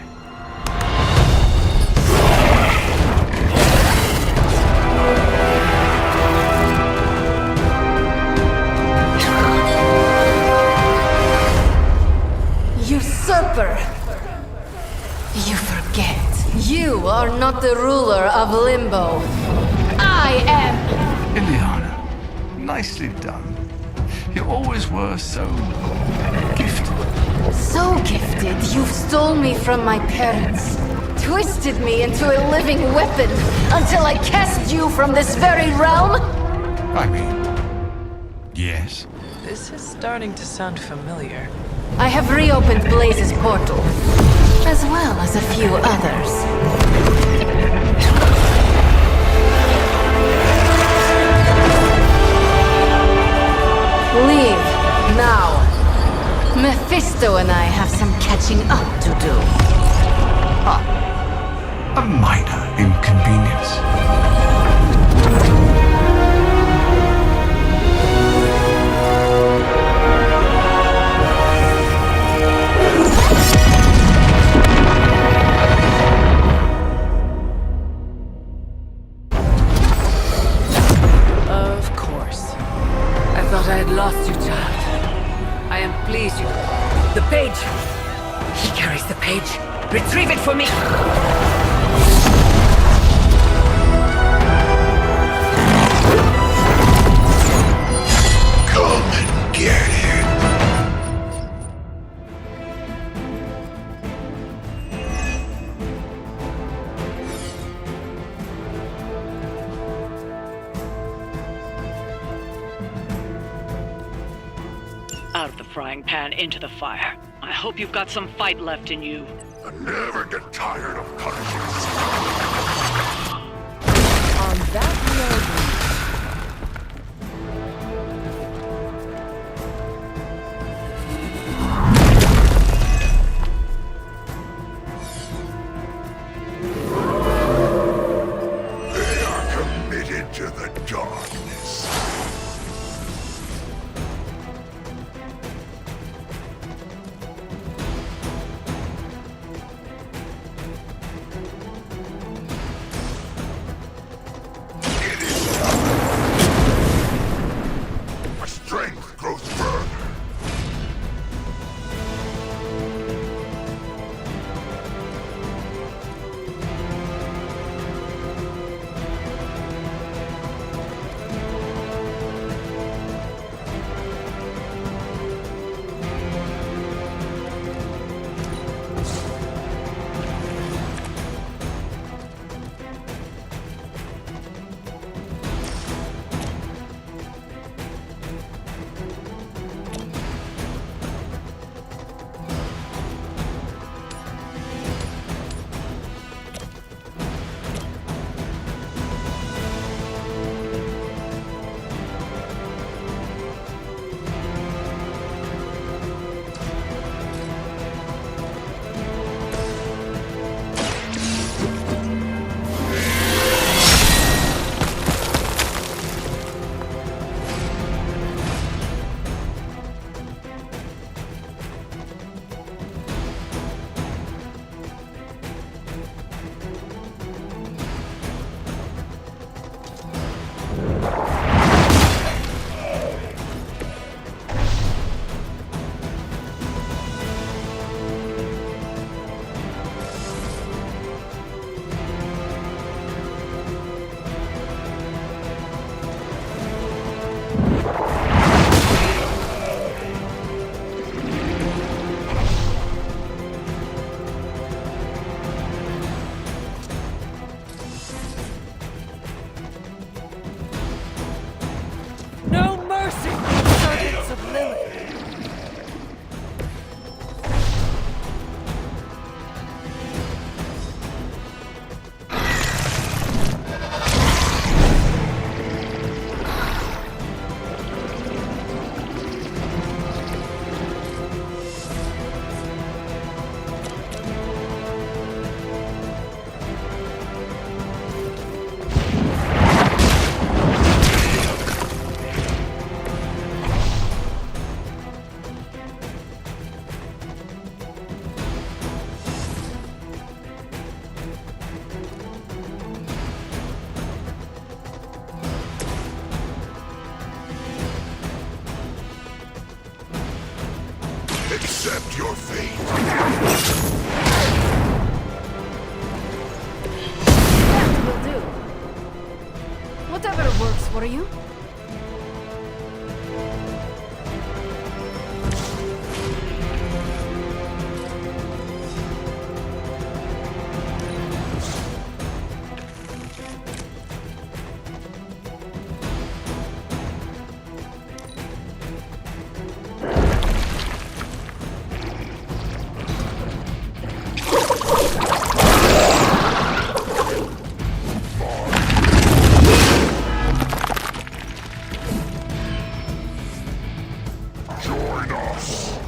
Usurper! You forget. You are not the ruler of Limbo. I am! Ileana, nicely done. You always were so gifted. So gifted, you've stole me from my parents. Twisted me into a living weapon until I cast you from this very realm? I mean, yes. This is starting to sound familiar. I have reopened Blaze's portal, as well as a few others. Leave, now. Mephisto and I have some catching up to do. A minor inconvenience. Of course. I thought I had lost you, child. I am pleased you... The page! He carries the page. Retrieve it for me! Come and get it. Out of the frying pan into the fire. I hope you've got some fight left in you. I never get tired of punishing. On that note... for you? Join us.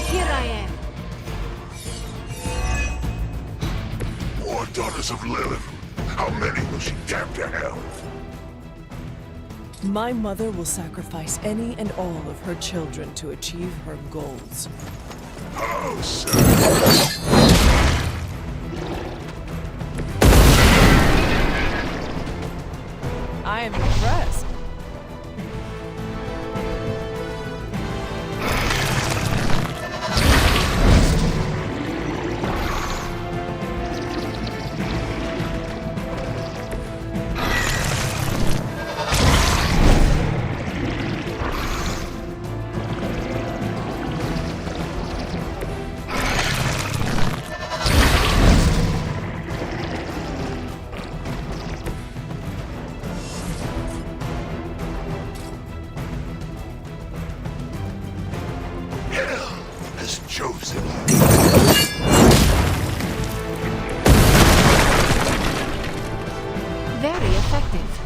Here I am. More daughters of Lilith. How many will she damn to hell? My mother will sacrifice any and all of her children to achieve her goals. Oh, sir. I am impressed. Hell has chosen. Very effective.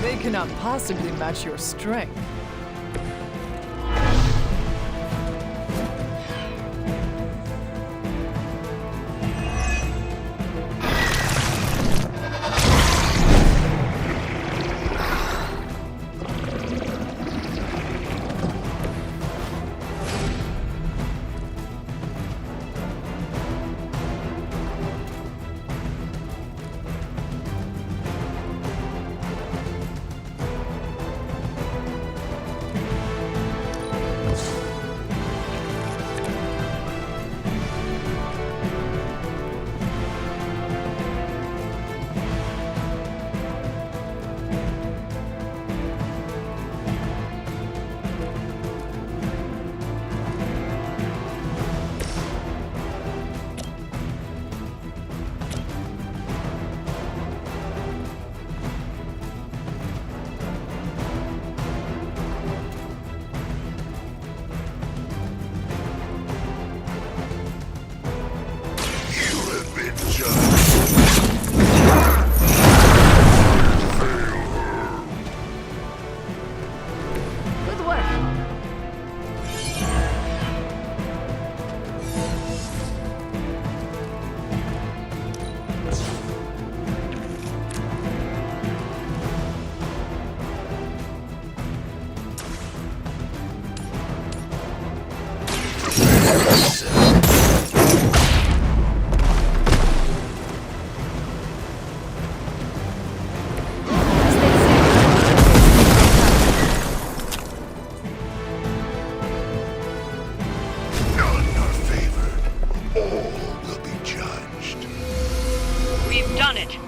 They cannot possibly match your strength.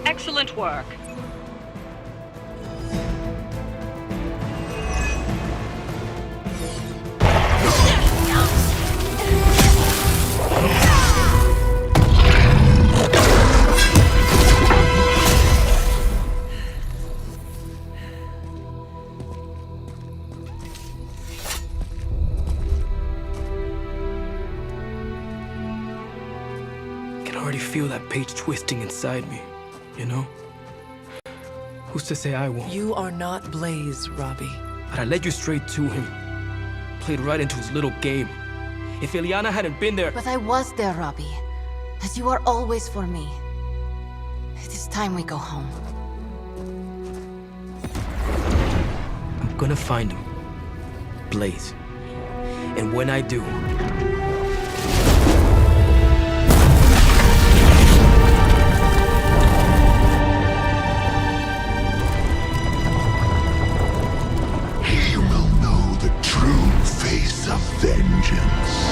Excellent work. I can already feel that page twisting inside me, you know? Who's to say I won't? You are not Blaze, Robbie. But I led you straight to him. Played right into his little game. If Ilyana hadn't been there... But I was there, Robbie. As you are always for me. It is time we go home. I'm gonna find him. Blaze. And when I do... He will know the true face of vengeance.